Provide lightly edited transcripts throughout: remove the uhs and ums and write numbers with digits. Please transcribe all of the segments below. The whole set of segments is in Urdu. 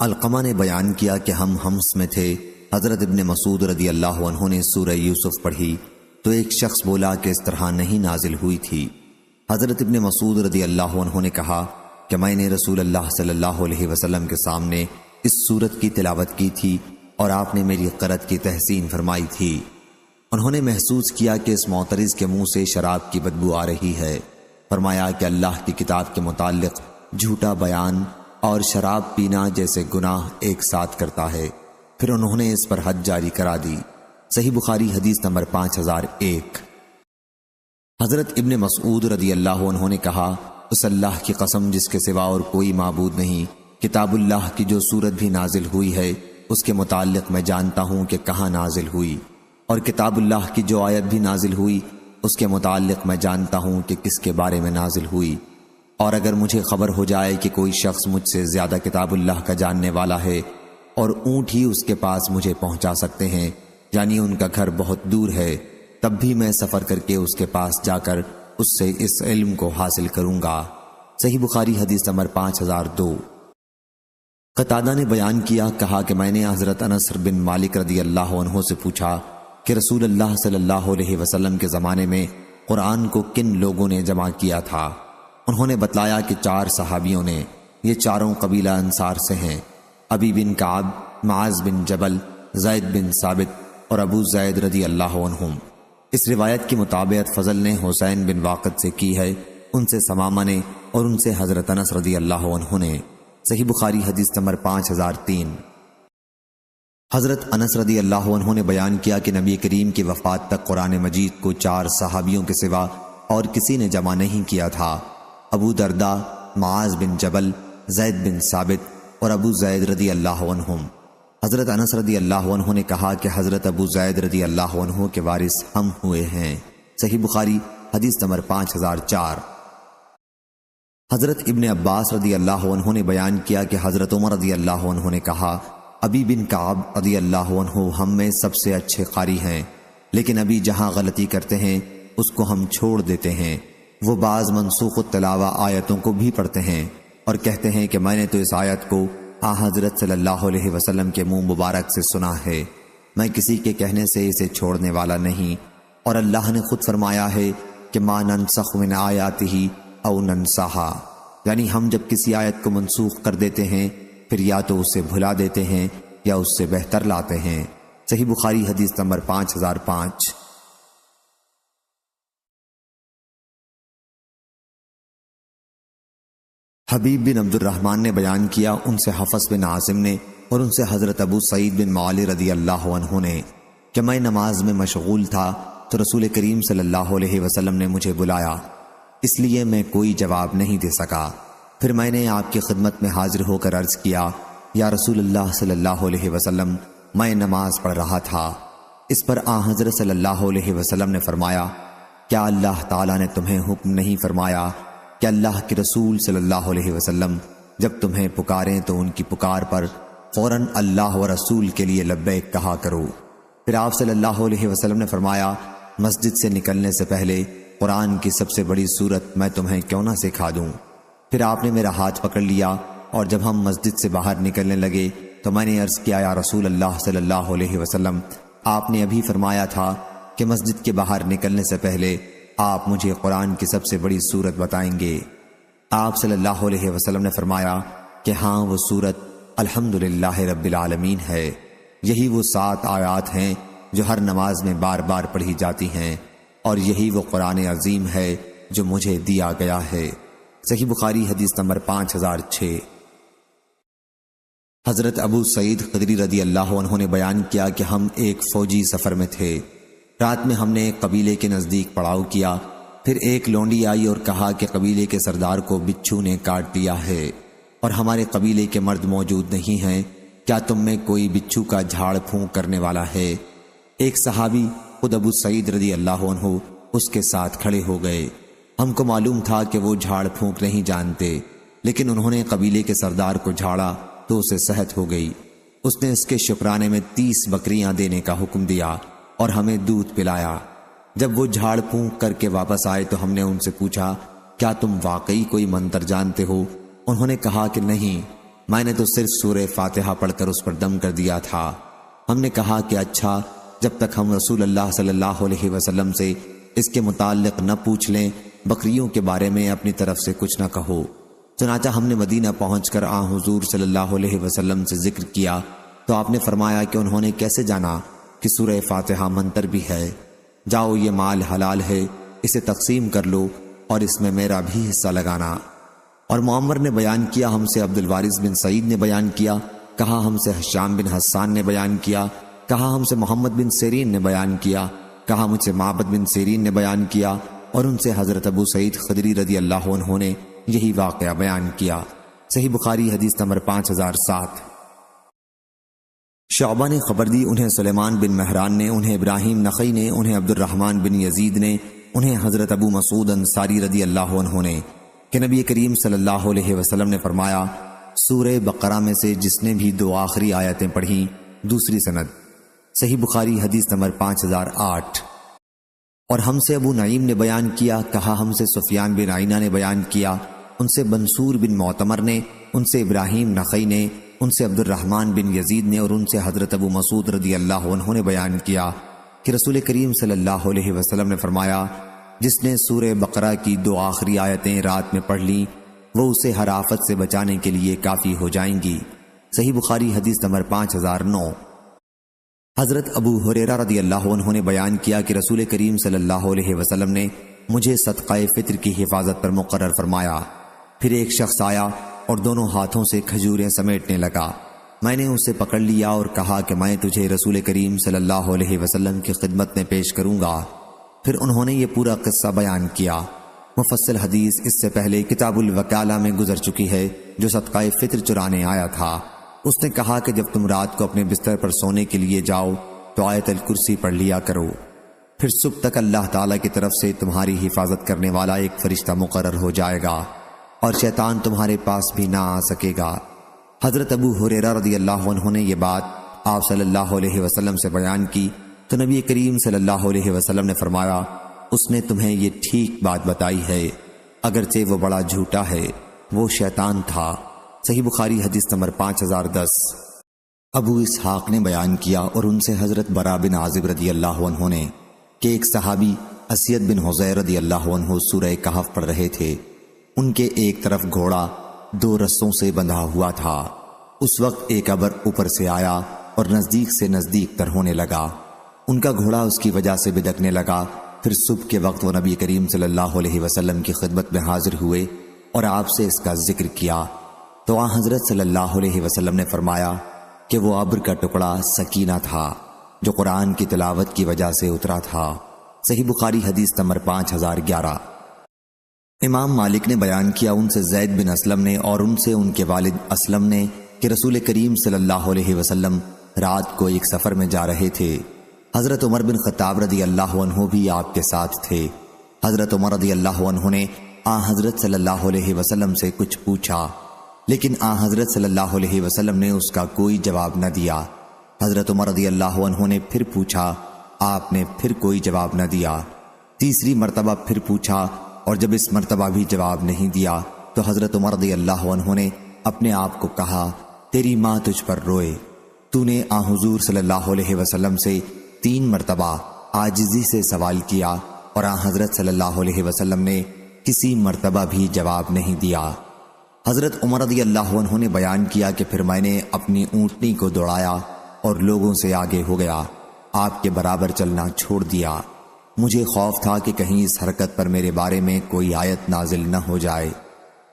علقمہ نے بیان کیا کہ ہم حمص میں تھے، حضرت ابن مسعود رضی اللہ عنہ نے سورہ یوسف پڑھی تو ایک شخص بولا کہ اس طرح نہیں نازل ہوئی تھی۔ حضرت ابن مسعود رضی اللہ عنہ نے کہا کہ میں نے رسول اللہ صلی اللہ علیہ وسلم کے سامنے اس سورت کی تلاوت کی تھی اور آپ نے میری قرأت کی تحسین فرمائی تھی۔ انہوں نے محسوس کیا کہ اس معترض کے منہ سے شراب کی بدبو آ رہی ہے۔ فرمایا کہ اللہ کی کتاب کے متعلق جھوٹا بیان اور شراب پینا جیسے گناہ ایک ساتھ کرتا ہے۔ پھر انہوں نے اس پر حد جاری کرا دی۔ صحیح بخاری حدیث نمبر 5001۔ حضرت ابن مسعود رضی اللہ عنہ نے کہا، اس اللہ کی قسم جس کے سوا اور کوئی معبود نہیں، کتاب اللہ کی جو سورت بھی نازل ہوئی ہے اس کے متعلق میں جانتا ہوں کہ کہاں نازل ہوئی، اور کتاب اللہ کی جو آیت بھی نازل ہوئی اس کے متعلق میں جانتا ہوں کہ کس کے بارے میں نازل ہوئی۔ اور اگر مجھے خبر ہو جائے کہ کوئی شخص مجھ سے زیادہ کتاب اللہ کا جاننے والا ہے اور اونٹ ہی اس کے پاس مجھے پہنچا سکتے ہیں، یعنی ان کا گھر بہت دور ہے، تب بھی میں سفر کر کے اس کے پاس جا کر اس سے اس علم کو حاصل کروں گا۔ صحیح بخاری حدیث نمبر 5002۔ قتادہ نے بیان کیا، کہا کہ میں نے حضرت انس بن مالک رضی اللہ عنہ سے پوچھا کہ رسول اللہ صلی اللہ علیہ وسلم کے زمانے میں قرآن کو کن لوگوں نے جمع کیا تھا؟ انہوں نے بتلایا کہ 4 صحابیوں نے، یہ چاروں قبیلہ انصار سے ہیں، ابی بن کعب، معاذ بن جبل، زید بن ثابت اور ابو زید رضی اللہ عنہم۔ اس روایت کی مطابقت فضل نے حسین بن واقد سے کی ہے، ان سے ثمامہ نے اور ان سے حضرت انس رضی اللہ عنہ نے۔ صحیح بخاری حدیث نمبر 5003۔ حضرت انس رضی اللہ عنہ نے بیان کیا کہ نبی کریم کی وفات تک قرآن مجید کو 4 صحابیوں کے سوا اور کسی نے جمع نہیں کیا تھا، ابو درداء، معاذ بن جبل، زید بن ثابت اور ابو زید رضی اللہ عنہم۔ حضرت انس رضی اللہ عنہ نے کہا کہ حضرت ابو زید رضی اللہ عنہ کے وارث ہم ہوئے ہیں۔ صحیح بخاری حدیث نمبر 5004۔ حضرت ابن عباس رضی اللہ عنہ نے بیان کیا کہ حضرت عمر رضی اللہ عنہ نے کہا، ابی بن کعب رضی اللہ عنہ ہم میں سب سے اچھے قاری ہیں، لیکن ابھی جہاں غلطی کرتے ہیں اس کو ہم چھوڑ دیتے ہیں۔ وہ بعض منسوخ التلاوہ آیتوں کو بھی پڑھتے ہیں اور کہتے ہیں کہ میں نے تو اس آیت کو حضرت صلی اللہ علیہ وسلم کے منہ مبارک سے سنا ہے، میں کسی کے کہنے سے اسے چھوڑنے والا نہیں، اور اللہ نے خود فرمایا ہے کہ ما ننسخ من آیاتہ او ننساہا، یعنی ہم جب کسی آیت کو منسوخ کر دیتے ہیں پھر یا تو اسے بھلا دیتے ہیں یا اس سے بہتر لاتے ہیں۔ صحیح بخاری حدیث نمبر 5005۔ حبیب بن عبد الرحمن نے بیان کیا، ان سے حفص بن عاصم نے اور ان سے حضرت ابو سعید بن معالی رضی اللہ عنہ نے کہ میں نماز میں مشغول تھا تو رسول کریم صلی اللہ علیہ وسلم نے مجھے بلایا، اس لیے میں کوئی جواب نہیں دے سکا۔ پھر میں نے آپ کی خدمت میں حاضر ہو کر عرض کیا، یا رسول اللہ صلی اللہ علیہ وسلم، میں نماز پڑھ رہا تھا۔ اس پر حضرت صلی اللہ علیہ وسلم نے فرمایا، کیا اللہ تعالیٰ نے تمہیں حکم نہیں فرمایا کہ اللہ کے رسول صلی اللہ علیہ وسلم جب تمہیں پکاریں تو ان کی پکار پر فوراً اللہ و رسول کے لیے لبیک کہا کرو؟ پھر آپ صلی اللہ علیہ وسلم نے فرمایا، مسجد سے نکلنے سے پہلے قرآن کی سب سے بڑی سورت میں تمہیں کیوں نہ سکھا دوں؟ پھر آپ نے میرا ہاتھ پکڑ لیا اور جب ہم مسجد سے باہر نکلنے لگے تو میں نے عرض کیا، یا رسول اللہ صلی اللہ علیہ وسلم، آپ نے ابھی فرمایا تھا کہ مسجد کے باہر نکلنے سے پہلے آپ مجھے قرآن کی سب سے بڑی سورت بتائیں گے۔ آپ صلی اللہ علیہ وسلم نے فرمایا کہ ہاں، وہ سورت الحمدللہ رب العالمین ہے، یہی وہ 7 آیات ہیں جو ہر نماز میں بار بار پڑھی جاتی ہیں، اور یہی وہ قرآن عظیم ہے جو مجھے دیا گیا ہے۔ صحیح بخاری حدیث نمبر 5006۔ حضرت ابو سعید خدری رضی اللہ عنہ نے بیان کیا کہ ہم ایک فوجی سفر میں تھے، رات میں ہم نے ایک قبیلے کے نزدیک پڑاؤ کیا، پھر ایک لونڈی آئی اور کہا کہ قبیلے کے سردار کو بچھو نے کاٹ لیا ہے اور ہمارے قبیلے کے مرد موجود نہیں ہیں، کیا تم میں کوئی بچھو کا جھاڑ پھونک کرنے والا ہے؟ ایک صحابی خود ابو سعید رضی اللہ عنہ اس کے ساتھ کھڑے ہو گئے۔ ہم کو معلوم تھا کہ وہ جھاڑ پھونک نہیں جانتے، لیکن انہوں نے قبیلے کے سردار کو جھاڑا تو اسے صحت ہو گئی۔ اس نے اس کے شکرانے میں 30 بکریاں دینے کا حکم دیا اور ہمیں دودھ پلایا۔ جب وہ جھاڑ پھونک کر کے واپس آئے تو ہم نے ان سے پوچھا، کیا تم واقعی کوئی منتر جانتے ہو؟ انہوں نے کہا کہ نہیں۔ میں نے تو صرف سورہ فاتحہ پڑھ کر اس پر دم کر دیا تھا۔ ہم نے کہا کہ اچھا، جب تک ہم رسول اللہ صلی اللہ علیہ وسلم سے اس کے متعلق نہ پوچھ لیں، بکریوں کے بارے میں اپنی طرف سے کچھ نہ کہو۔ چنانچہ ہم نے مدینہ پہنچ کر حضور صلی اللہ علیہ وسلم سے ذکر کیا تو آپ نے فرمایا کہ انہوں نے کیسے جانا کہ سورہ فاتحہ منتر بھی ہے؟ جاؤ، یہ مال حلال ہے، اسے تقسیم کر لو اور اس میں میرا بھی حصہ لگانا۔ اور معمر نے بیان کیا، ہم سے عبد الوارث بن سعید نے بیان کیا، کہا ہم سے ہشام بن حسان نے بیان کیا، کہا ہم سے محمد بن سیرین نے بیان کیا، کہا مجھ سے معبد بن سیرین نے بیان کیا، اور ان سے حضرت ابو سعید خدری رضی اللہ عنہ نے یہی واقعہ بیان کیا۔ صحیح بخاری حدیث نمبر 5007۔ شعبہ نے خبر دی، انہیں سلیمان بن مہران نے، انہیں ابراہیم نخعی نے، انہیں عبد الرحمن بن یزید نے، انہیں حضرت ابو مسعود انصاری رضی اللہ عنہ نے کہ نبی کریم صلی اللہ علیہ وسلم نے فرمایا، سورہ بقرہ میں سے جس نے بھی 2 آخری آیتیں پڑھیں، دوسری سند۔ صحیح بخاری حدیث نمبر 5008۔ اور ہم سے ابو نعیم نے بیان کیا، کہا ہم سے سفیان بن عینہ نے بیان کیا، ان سے منصور بن معتمر نے، ان سے ابراہیم نخعی نے، ان سے عبد الرحمن بن یزید نے، اور ان سے حضرت ابو مسعود رضی اللہ عنہ نے بیان کیا کہ رسول کریم صلی اللہ علیہ وسلم نے فرمایا، جس نے سورہ بقرہ کی 2 آخری آیتیں رات میں پڑھ لیں، وہ اسے ہر آفت سے بچانے کے لیے کافی ہو جائیں گی۔ صحیح بخاری حدیث نمبر 5009۔ حضرت ابو ہریرہ رضی اللہ عنہ نے بیان کیا کہ رسول کریم صلی اللہ علیہ وسلم نے مجھے صدقہ فطر کی حفاظت پر مقرر فرمایا۔ پھر ایک شخص آیا اور دونوں ہاتھوں سے کھجوریں سمیٹنے لگا۔ میں نے اسے پکڑ لیا اور کہا کہ میں تجھے رسول کریم صلی اللہ علیہ وسلم کی خدمت میں پیش کروں گا۔ پھر انہوں نے یہ پورا قصہ بیان کیا۔ مفصل حدیث اس سے پہلے کتاب الوکالہ میں گزر چکی ہے، جو صدقہ فطر چرانے آیا تھا۔ اس نے کہا کہ جب تم رات کو اپنے بستر پر سونے کے لیے جاؤ تو آیت الکرسی پڑھ لیا کرو، پھر صبح تک اللہ تعالیٰ کی طرف سے تمہاری حفاظت کرنے والا ایک فرشتہ مقرر ہو جائے گا اور شیطان تمہارے پاس بھی نہ آ سکے گا۔ حضرت ابو ہریرہ رضی اللہ عنہ نے یہ بات آپ صلی اللہ علیہ وسلم سے بیان کی تو نبی کریم صلی اللہ علیہ وسلم نے فرمایا، اس نے تمہیں یہ ٹھیک بات بتائی ہے، اگرچہ وہ بڑا جھوٹا ہے، وہ شیطان تھا۔ صحیح بخاری حدیث نمبر 5010۔ ابو اسحاق نے بیان کیا اور ان سے حضرت برا بن عازب رضی اللہ عنہ نے کہ ایک صحابی اسید بن حضیر رضی اللہ عنہ سورہ کہف پڑھ رہے تھے۔ ان کے ایک طرف گھوڑا 2 رسوں سے بندھا ہوا تھا۔ اس وقت ایک ابر اوپر سے آیا اور نزدیک سے نزدیک تر ہونے لگا۔ ان کا گھوڑا اس کی وجہ سے بدکنے لگا۔ پھر صبح کے وقت وہ نبی کریم صلی اللہ علیہ وسلم کی خدمت میں حاضر ہوئے اور آپ سے اس کا ذکر کیا تو آن حضرت صلی اللہ علیہ وسلم نے فرمایا کہ وہ ابر کا ٹکڑا سکینہ تھا جو قرآن کی تلاوت کی وجہ سے اترا تھا۔ صحیح بخاری حدیث نمبر 5011۔ امام مالک نے بیان کیا، ان سے زید بن اسلم نے اور ان سے ان کے والد اسلم نے کہ رسول کریم صلی اللہ علیہ وسلم رات کو ایک سفر میں جا رہے تھے۔ حضرت عمر بن خطاب رضی اللہ عنہ بھی آپ کے ساتھ تھے۔ حضرت عمر رضی اللہ عنہ نے آن حضرت صلی اللہ علیہ وسلم سے کچھ پوچھا، لیکن آن حضرت صلی اللہ علیہ وسلم نے اس کا کوئی جواب نہ دیا۔ حضرت عمر رضی اللہ عنہ نے پھر پوچھا، آپ نے پھر کوئی جواب نہ دیا۔ تیسری مرتبہ پھر پوچھا، اور جب اس مرتبہ بھی جواب نہیں دیا تو حضرت عمر رضی اللہ عنہ نے اپنے آپ کو کہا، تیری ماں تجھ پر روئے، تو نے آن حضور صلی اللہ علیہ وسلم سے 3 مرتبہ عاجزی سے سوال کیا اور آن حضرت صلی اللہ علیہ وسلم نے کسی مرتبہ بھی جواب نہیں دیا۔ حضرت عمر رضی اللہ عنہ نے بیان کیا کہ پھر میں نے اپنی اونٹنی کو دوڑایا اور لوگوں سے آگے ہو گیا، آپ کے برابر چلنا چھوڑ دیا۔ مجھے خوف تھا کہ کہیں اس حرکت پر میرے بارے میں کوئی آیت نازل نہ ہو جائے۔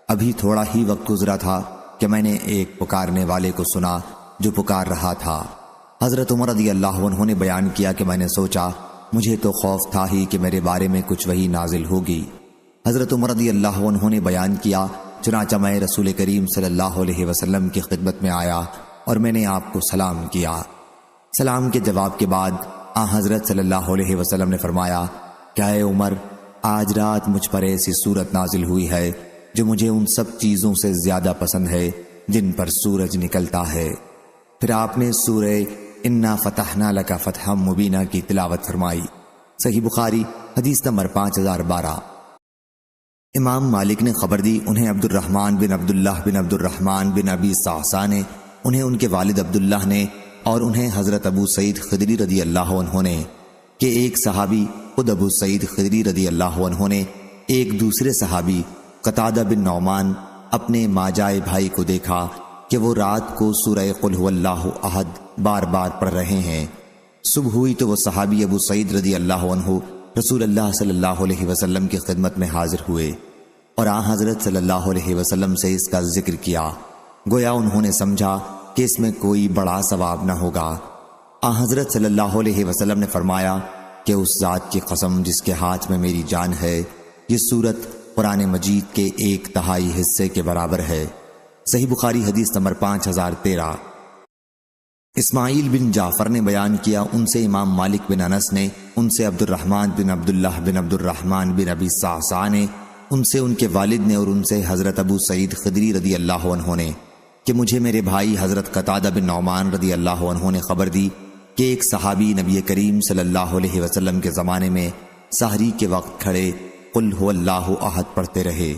ابھی تھوڑا ہی وقت گزرا تھا کہ میں نے ایک پکارنے والے کو سنا جو پکار رہا تھا۔ حضرت عمر رضی اللہ عنہ نے بیان کیا کہ میں نے سوچا، مجھے تو خوف تھا ہی کہ میرے بارے میں کچھ وحی نازل ہوگی۔ حضرت عمر رضی اللہ عنہ نے بیان کیا، چنانچہ میں رسول کریم صلی اللہ علیہ وسلم کی خدمت میں آیا اور میں نے آپ کو سلام کیا۔ سلام کے جواب کے بعد آن حضرت صلی اللہ علیہ وسلم نے فرمایا، کیا اے عمر، آج رات مجھ پر ایسی صورت نازل ہوئی ہے جو مجھے ان سب چیزوں سے زیادہ پسند ہے جن پر سورج نکلتا ہے۔ پھر آپ نے سورہ انا فتحنا لک فتحا مبینہ کی تلاوت فرمائی۔ صحیح بخاری حدیث نمبر 5012۔ امام مالک نے خبر دی، انہیں عبد الرحمن بن عبداللہ بن عبد الرحمن بن ابی صعصع نے، انہیں ان کے والد عبداللہ نے، اور انہیں حضرت ابو سعید خدری رضی اللہ عنہ نے، کہ ایک صحابی خود ابو سعید خدری رضی اللہ عنہ نے ایک دوسرے صحابی قتادہ بن نعمان اپنے ماجائے بھائی کو دیکھا کہ وہ رات کو سورہ قل هو اللہ احد بار بار پڑھ رہے ہیں۔ صبح ہوئی تو وہ صحابی ابو سعید رضی اللہ عنہ رسول اللہ صلی اللہ علیہ وسلم کی خدمت میں حاضر ہوئے اور آن حضرت صلی اللہ علیہ وسلم سے اس کا ذکر کیا، گویا انہوں نے سمجھا کہ اس میں کوئی بڑا ثواب نہ ہوگا۔ آن حضرت صلی اللہ علیہ وسلم نے فرمایا کہ اس ذات کی قسم جس کے ہاتھ میں میری جان ہے، یہ سورت قرآن مجید کے 1/3 حصے کے برابر ہے۔ صحیح بخاری حدیث نمبر 5013۔ اسماعیل بن جعفر نے بیان کیا، ان سے امام مالک بن انس نے، ان سے عبد الرحمن بن عبداللہ بن عبد الرحمن بن ابی صعصع نے، ان سے ان کے والد نے، اور ان سے حضرت ابو سعید خدری رضی اللہ عنہ نے، کہ مجھے میرے بھائی حضرت قتادہ بن نعمان رضی اللہ عنہ نے خبر دی کہ ایک صحابی نبی کریم صلی اللہ علیہ وسلم کے زمانے میں سحری کے وقت کھڑے قل هو اللہ احد پڑھتے رہے،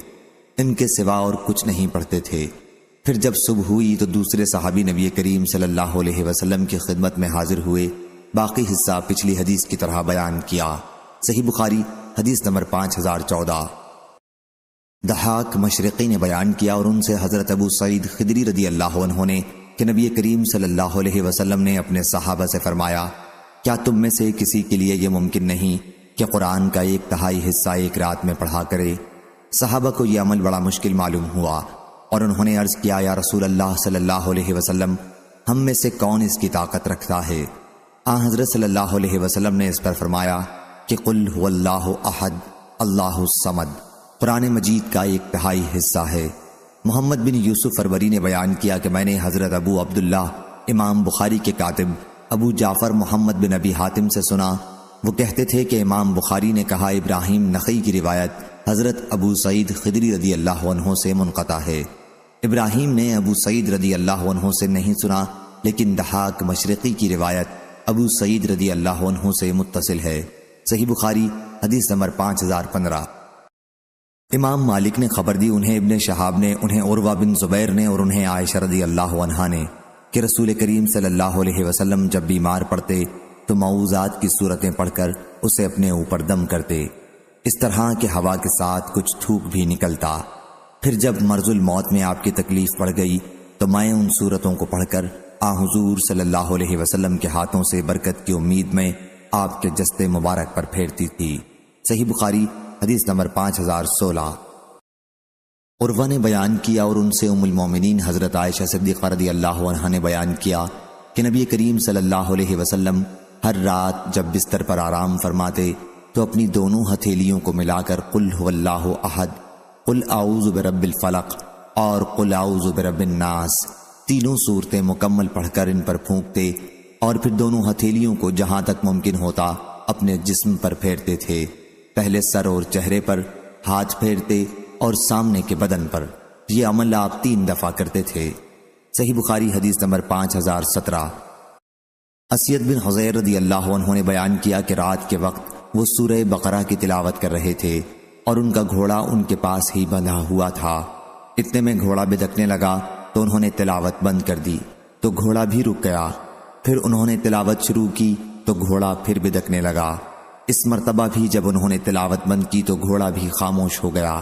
ان کے سوا اور کچھ نہیں پڑھتے تھے۔ پھر جب صبح ہوئی تو دوسرے صحابی نبی کریم صلی اللہ علیہ وسلم کی خدمت میں حاضر ہوئے، باقی حصہ پچھلی حدیث کی طرح بیان کیا۔ صحیح بخاری حدیث نمبر 5014۔ ضحاک مشرقی نے بیان کیا، اور ان سے حضرت ابو سعید خدری رضی اللہ عنہ نے، کہ نبی کریم صلی اللہ علیہ وسلم نے اپنے صحابہ سے فرمایا، کیا تم میں سے کسی کے لیے یہ ممکن نہیں کہ قرآن کا 1/3 حصہ ایک رات میں پڑھا کرے؟ صحابہ کو یہ عمل بڑا مشکل معلوم ہوا، اور انہوں نے عرض کیا، یا رسول اللہ صلی اللہ علیہ وسلم، ہم میں سے کون اس کی طاقت رکھتا ہے؟ آن حضرت صلی اللہ علیہ وسلم نے اس پر فرمایا کہ قل هو اللہ احد اللہ الصمد قرآن مجید کا 1/3 حصہ ہے۔ محمد بن یوسف فروری نے بیان کیا کہ میں نے حضرت ابو عبداللہ امام بخاری کے کاتب ابو جعفر محمد بن ابی حاتم سے سنا، وہ کہتے تھے کہ امام بخاری نے کہا ابراہیم نخعی کی روایت حضرت ابو سعید خدری رضی اللہ عنہ سے منقطع ہے۔ ابراہیم نے ابو سعید رضی اللہ عنہ سے نہیں سنا، لیکن ضحاک مشرقی کی روایت ابو سعید رضی اللہ عنہ سے متصل ہے۔ صحیح بخاری حدیث نمبر 5015۔ امام مالک نے خبر دی، انہیں ابن شہاب نے، انہیں عروہ بن زبیر نے، اور انہیں عائشہ رضی اللہ عنہا نے، کہ رسول کریم صلی اللہ علیہ وسلم جب بیمار پڑتے تو معوذات کی صورتیں پڑھ کر اسے اپنے اوپر دم کرتے، اس طرح کہ ہوا کے ساتھ کچھ تھوک بھی نکلتا۔ پھر جب مرض الموت میں آپ کی تکلیف پڑ گئی تو میں ان صورتوں کو پڑھ کر حضور صلی اللہ علیہ وسلم کے ہاتھوں سے برکت کی امید میں آپ کے جسد مبارک پر پھیرتی تھی۔ صحیح بخاری حدیث نمبر 5016۔ عروہ نے بیان کیا، اور ان سے ام المومنین حضرت عائشہ صدیقہ رضی اللہ عنہا نے بیان کیا کہ نبی کریم صلی اللہ علیہ وسلم ہر رات جب بستر پر آرام فرماتے تو اپنی دونوں ہتھیلیوں کو ملا کر قل هو اللہ احد، قل اعوذ برب الفلق اور قل اعوذ برب الناس تینوں صورتیں مکمل پڑھ کر ان پر پھونکتے، اور پھر دونوں ہتھیلیوں کو جہاں تک ممکن ہوتا اپنے جسم پر پھیرتے تھے، پہلے سر اور چہرے پر، ہاتھ پھیرتے اور سامنے کے بدن پر۔ یہ عمل آپ 3 دفعہ کرتے تھے۔ صحیح بخاری حدیث نمبر 5017۔ اسید بن حضیر رضی اللہ عنہ نے بیان کیا کہ رات کے وقت وہ سورہ بقرہ کی تلاوت کر رہے تھے، اور ان کا گھوڑا ان کے پاس ہی بندھا ہوا تھا۔ اتنے میں گھوڑا بدکنے لگا تو انہوں نے تلاوت بند کر دی تو گھوڑا بھی رک گیا۔ پھر انہوں نے تلاوت شروع کی تو گھوڑا پھر بدکنے لگا۔ اس مرتبہ بھی جب انہوں نے تلاوت بند کی تو گھوڑا بھی خاموش ہو گیا۔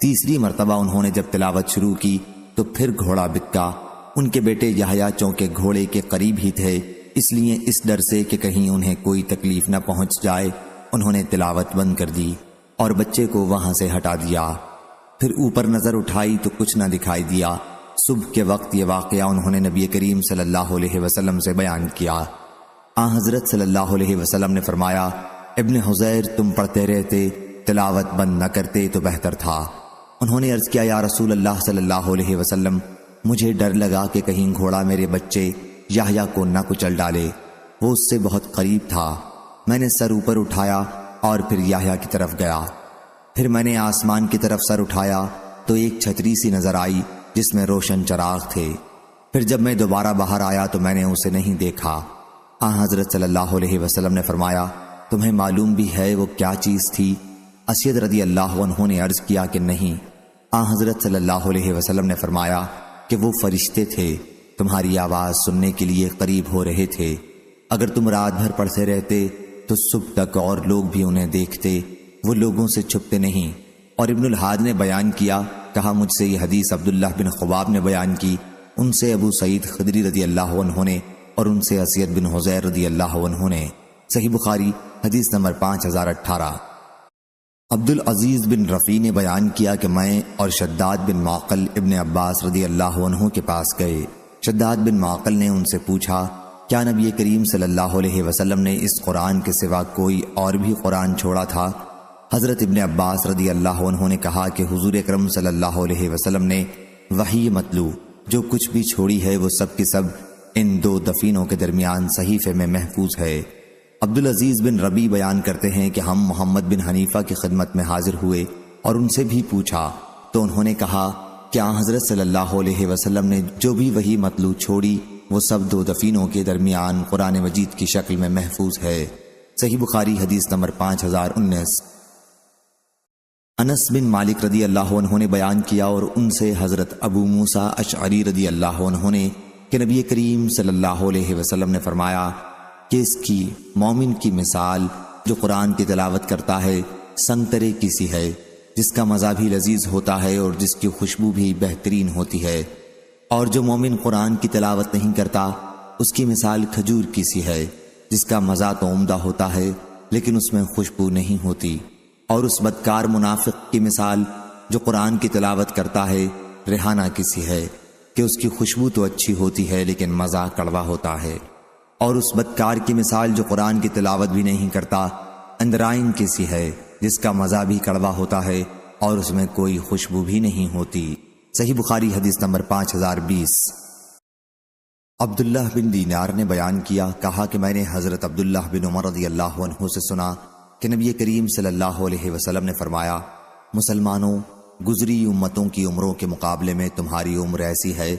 تیسری مرتبہ انہوں نے جب تلاوت شروع کی تو پھر گھوڑا بکا۔ ان کے بیٹے یحییٰ چونکہ گھوڑے کے قریب ہی تھے، اس لیے اس ڈر سے کہ کہیں انہیں کوئی تکلیف نہ پہنچ جائے انہوں نے تلاوت بند کر دی اور بچے کو وہاں سے ہٹا دیا۔ پھر اوپر نظر اٹھائی تو کچھ نہ دکھائی دیا۔ صبح کے وقت یہ واقعہ انہوں نے نبی کریم صلی اللہ علیہ وسلم سے بیان کیا۔ حضرت صلی اللہ علیہ وسلم نے فرمایا، ابن حضیر تم پڑھتے رہتے، تلاوت بند نہ کرتے تو بہتر تھا۔ انہوں نے عرض کیا، یا رسول اللہ صلی اللہ علیہ وسلم، مجھے ڈر لگا کہ کہیں گھوڑا میرے بچے یحییٰ کو نہ کچل ڈالے، وہ اس سے بہت قریب تھا۔ میں نے سر اوپر اٹھایا اور پھر یحییٰ کی طرف گیا۔ پھر میں نے آسمان کی طرف سر اٹھایا تو ایک چھتری سی نظر آئی جس میں روشن چراغ تھے۔ پھر جب میں دوبارہ باہر آیا تو میں نے اسے نہیں دیکھا۔ حضرت صلی اللہ علیہ وسلم نے فرمایا، تمہیں معلوم بھی ہے وہ کیا چیز تھی؟ اسید رضی اللہ عنہ نے عرض کیا کہ نہیں، حضرت صلی اللہ علیہ وسلم نے فرمایا کہ وہ فرشتے تھے، تمہاری آواز سننے کے لیے قریب ہو رہے تھے، اگر تم رات بھر پڑھتے رہتے تو صبح تک اور لوگ بھی انہیں دیکھتے، وہ لوگوں سے چھپتے نہیں۔ اور ابن الحاد نے بیان کیا، کہا مجھ سے یہ حدیث عبداللہ بن خباب نے بیان کی، ان سے ابو سعید خدری رضی اللہ عنہ نے، اور ان سے اسید بن حضیر رضی اللہ عنہ نے۔ صحیح بخاری حدیث نمبر 5018۔ عبدالعزیز بن رفیع نے بیان کیا کہ میں اور شداد بن معقل ابن عباس رضی اللہ عنہ کے پاس گئے۔ شداد بن معقل نے ان سے پوچھا، کیا نبی کریم صلی اللہ علیہ وسلم نے اس قرآن کے سوا کوئی اور بھی قرآن چھوڑا تھا؟ حضرت ابن عباس رضی اللہ عنہ نے کہا کہ حضور اکرم صلی اللہ علیہ وسلم نے وحی متلو جو کچھ بھی چھوڑی ہے وہ سب کی سب ان دو دفینوں کے درمیان صحیفے میں محفوظ ہے۔ عبدالعزیز بن ربیع بیان کرتے ہیں کہ ہم محمد بن حنیفہ کی خدمت میں حاضر ہوئے اور ان سے بھی پوچھا تو انہوں نے کہا کہ حضرت صلی اللہ علیہ وسلم نے جو بھی وحی متلو چھوڑی وہ سب دو دفینوں کے درمیان قرآن مجید کی شکل میں محفوظ ہے۔ صحیح بخاری حدیث نمبر 5019۔ انس بن مالک رضی اللہ عنہ نے بیان کیا اور ان سے حضرت ابو موسیٰ اشعری رضی اللہ عنہ نے کہ نبی کریم صلی اللہ علیہ وسلم نے فرمایا کہ اس کی مومن کی مثال جو قرآن کی تلاوت کرتا ہے سنترے کی سی ہے، جس کا مزہ بھی لذیذ ہوتا ہے اور جس کی خوشبو بھی بہترین ہوتی ہے، اور جو مومن قرآن کی تلاوت نہیں کرتا اس کی مثال کھجور کی سی ہے، جس کا مزہ تو عمدہ ہوتا ہے لیکن اس میں خوشبو نہیں ہوتی، اور اس بدکار منافق کی مثال جو قرآن کی تلاوت کرتا ہے ریحانہ کی سی ہے کہ اس کی خوشبو تو اچھی ہوتی ہے لیکن مزہ کڑوا ہوتا ہے، اور اس بدکار کی مثال جو قرآن کی تلاوت بھی نہیں کرتا اندرائن کی سی ہے جس کا مزہ بھی کڑوا ہوتا ہے اور اس میں کوئی خوشبو بھی نہیں ہوتی۔ صحیح بخاری حدیث نمبر 5020۔ عبداللہ بن دینار نے بیان کیا، کہا کہ میں نے حضرت عبداللہ بن عمر رضی اللہ عنہ سے سنا کہ نبی کریم صلی اللہ علیہ وسلم نے فرمایا، مسلمانوں، گزری امتوں کی عمروں کے مقابلے میں تمہاری عمر ایسی ہے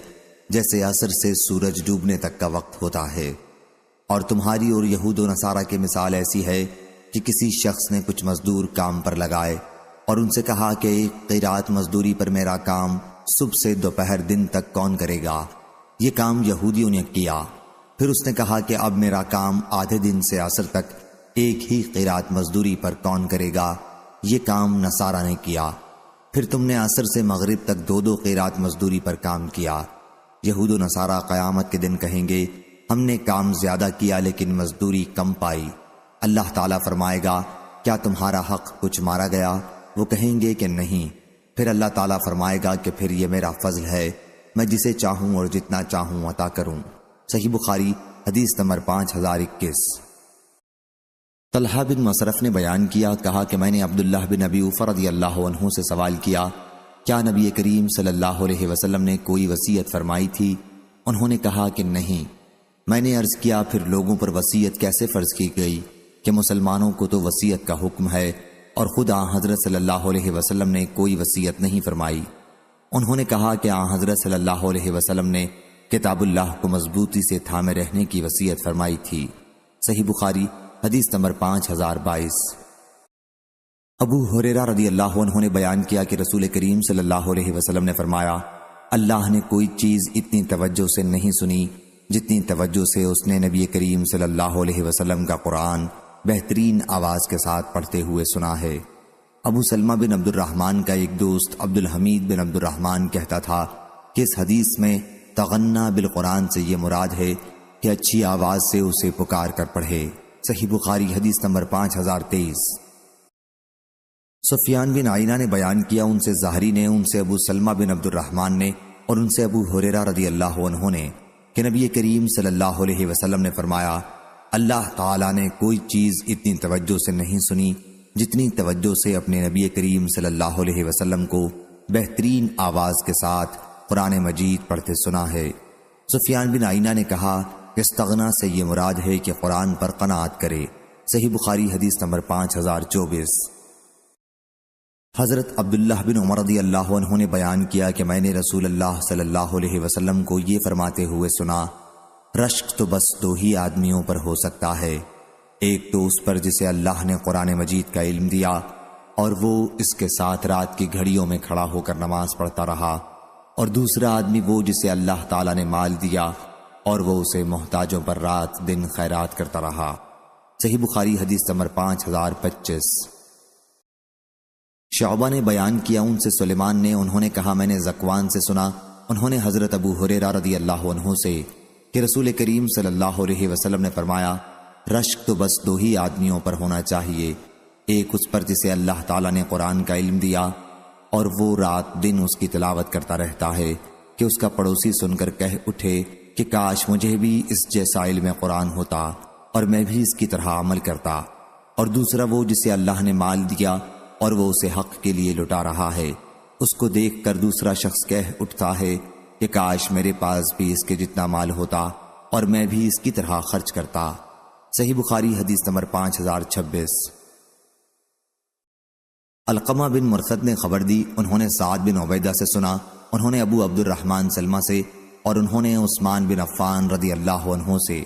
جیسے عصر سے سورج ڈوبنے تک کا وقت ہوتا ہے، اور تمہاری اور یہود و نصارہ کی مثال ایسی ہے کہ کسی شخص نے کچھ مزدور کام پر لگائے اور ان سے کہا کہ ایک قیرات مزدوری پر میرا کام صبح سے دوپہر دن تک کون کرے گا؟ یہ کام یہودیوں نے کیا۔ پھر اس نے کہا کہ اب میرا کام آدھے دن سے عصر تک ایک ہی قیرات مزدوری پر کون کرے گا؟ یہ کام نصارہ نے کیا۔ پھر تم نے عصر سے مغرب تک دو قیرات مزدوری پر کام کیا۔ یہود و نصارہ قیامت کے دن کہیں گے ہم نے کام زیادہ کیا لیکن مزدوری کم پائی۔ اللہ تعالیٰ فرمائے گا کیا تمہارا حق کچھ مارا گیا؟ وہ کہیں گے کہ نہیں۔ پھر اللہ تعالیٰ فرمائے گا کہ پھر یہ میرا فضل ہے، میں جسے چاہوں اور جتنا چاہوں عطا کروں۔ صحیح بخاری حدیث نمبر 5021۔ طلحہ بن مصرف نے بیان کیا، کہا کہ میں نے عبداللہ بن ابی اوفہ رضی اللہ عنہ سے سوال کیا، کیا نبی کریم صلی اللہ علیہ وسلم نے کوئی وصیت فرمائی تھی؟ انہوں نے کہا کہ نہیں۔ میں نے عرض کیا پھر لوگوں پر وصیت کیسے فرض کی گئی کہ مسلمانوں کو تو وصیت کا حکم ہے اور خود حضرت صلی اللہ علیہ وسلم نے کوئی وصیت نہیں فرمائی؟ انہوں نے کہا کہ حضرت صلی اللہ علیہ وسلم نے کتاب اللہ کو مضبوطی سے تھامے رہنے کی وصیت فرمائی تھی۔ صحیح بخاری حدیث نمبر 5022۔ ابو ہریرہ رضی اللہ عنہ نے بیان کیا کہ رسول کریم صلی اللہ علیہ وسلم نے فرمایا، اللہ نے کوئی چیز اتنی توجہ سے نہیں سنی جتنی توجہ سے اس نے نبی کریم صلی اللہ علیہ وسلم کا قرآن بہترین آواز کے ساتھ پڑھتے ہوئے سنا ہے۔ ابو سلمہ بن عبد الرحمن کا ایک دوست عبد الحمید بن عبد الرحمن کہتا تھا کہ اس حدیث میں تغنّا بالقرآن سے یہ مراد ہے کہ اچھی آواز سے اسے پکار کر پڑھے۔ صحیح بخاری حدیث نمبر 5023۔ سفیان بن عینہ نے بیان کیا، ان سے زہری نے، ان سے ابو سلمہ بن عبد الرحمن نے اور ان سے ابو ہریرہ رضی اللہ عنہ نے کہ نبی کریم صلی اللہ علیہ وسلم نے فرمایا، اللہ تعالیٰ نے کوئی چیز اتنی توجہ سے نہیں سنی جتنی توجہ سے اپنے نبی کریم صلی اللہ علیہ وسلم کو بہترین آواز کے ساتھ قرآن مجید پڑھتے سنا ہے۔ سفیان بن عینہ نے کہا، استغنا سے یہ مراد ہے کہ قرآن پر قناعت کرے۔ صحیح بخاری حدیث نمبر 5024۔ حضرت عبداللہ بن عمر رضی اللہ عنہ نے بیان کیا کہ میں نے رسول اللہ صلی اللہ علیہ وسلم کو یہ فرماتے ہوئے سنا، رشک تو بس دو ہی آدمیوں پر ہو سکتا ہے، ایک تو اس پر جسے اللہ نے قرآن مجید کا علم دیا اور وہ اس کے ساتھ رات کی گھڑیوں میں کھڑا ہو کر نماز پڑھتا رہا، اور دوسرا آدمی وہ جسے اللہ تعالیٰ نے مال دیا اور وہ اسے محتاجوں پر رات دن خیرات کرتا رہا۔ صحیح بخاری حدیث نمبر 5025۔ شعبہ نے بیان کیا ان سے سلیمان نے، انہوں نے کہا میں نے ذکوان سے سنا، انہوں نے حضرت ابو ہریرہ رضی اللہ عنہ سے کہ رسول کریم صلی اللہ علیہ وسلم نے فرمایا رشک تو بس دو ہی آدمیوں پر ہونا چاہیے، ایک اس پر جسے اللہ تعالیٰ نے قرآن کا علم دیا اور وہ رات دن اس کی تلاوت کرتا رہتا ہے کہ اس کا پڑوسی سن کر کہہ اٹھے کہ کاش مجھے بھی اس جیسا علم قرآن ہوتا اور میں بھی اس کی طرح عمل کرتا، اور دوسرا وہ جسے اللہ نے مال دیا اور وہ اسے حق کے لیے لٹا رہا ہے، اس کو دیکھ کر دوسرا شخص کہہ اٹھتا ہے کہ کاش میرے پاس بھی اس کے جتنا مال ہوتا اور میں بھی اس کی طرح خرچ کرتا۔ صحیح بخاری حدیث نمبر 5026۔ علقمہ بن مرثد نے خبر دی، انہوں نے سعد بن عبیدہ سے سنا، انہوں نے ابو عبد الرحمن سلمہ سے، اور انہوں نے عثمان بن عفان رضی اللہ عنہ سے،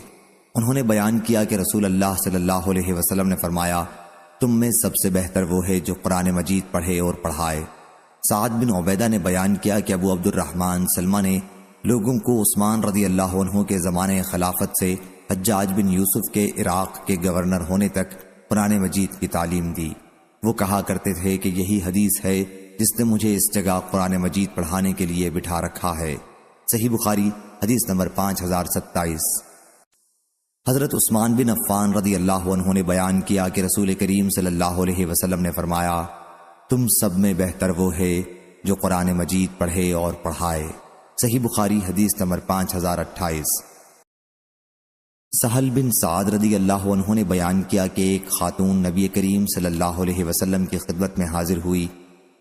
انہوں نے بیان کیا کہ رسول اللہ صلی اللہ علیہ وسلم نے فرمایا تم میں سب سے بہتر وہ ہے جو قرآن مجید پڑھے اور پڑھائے۔ سعد بن عبیدہ نے بیان کیا کہ ابو عبد الرحمن سلمہ نے لوگوں کو عثمان رضی اللہ عنہ کے زمانے خلافت سے حجاج بن یوسف کے عراق کے گورنر ہونے تک قرآن مجید کی تعلیم دی۔ وہ کہا کرتے تھے کہ یہی حدیث ہے جس نے مجھے اس جگہ قرآن مجید پڑھانے کے لیے بٹھا رکھا ہے۔ صحیح بخاری حدیث نمبر 5027۔ حضرت عثمان بن عفان رضی اللہ عنہ نے بیان کیا کہ رسول کریم صلی اللہ علیہ وسلم نے فرمایا تم سب میں بہتر وہ ہے جو قرآن مجید پڑھے اور پڑھائے۔ صحیح بخاری حدیث نمبر 5028۔ سہل بن سعد رضی اللہ عنہ نے بیان کیا کہ ایک خاتون نبی کریم صلی اللہ علیہ وسلم کی خدمت میں حاضر ہوئی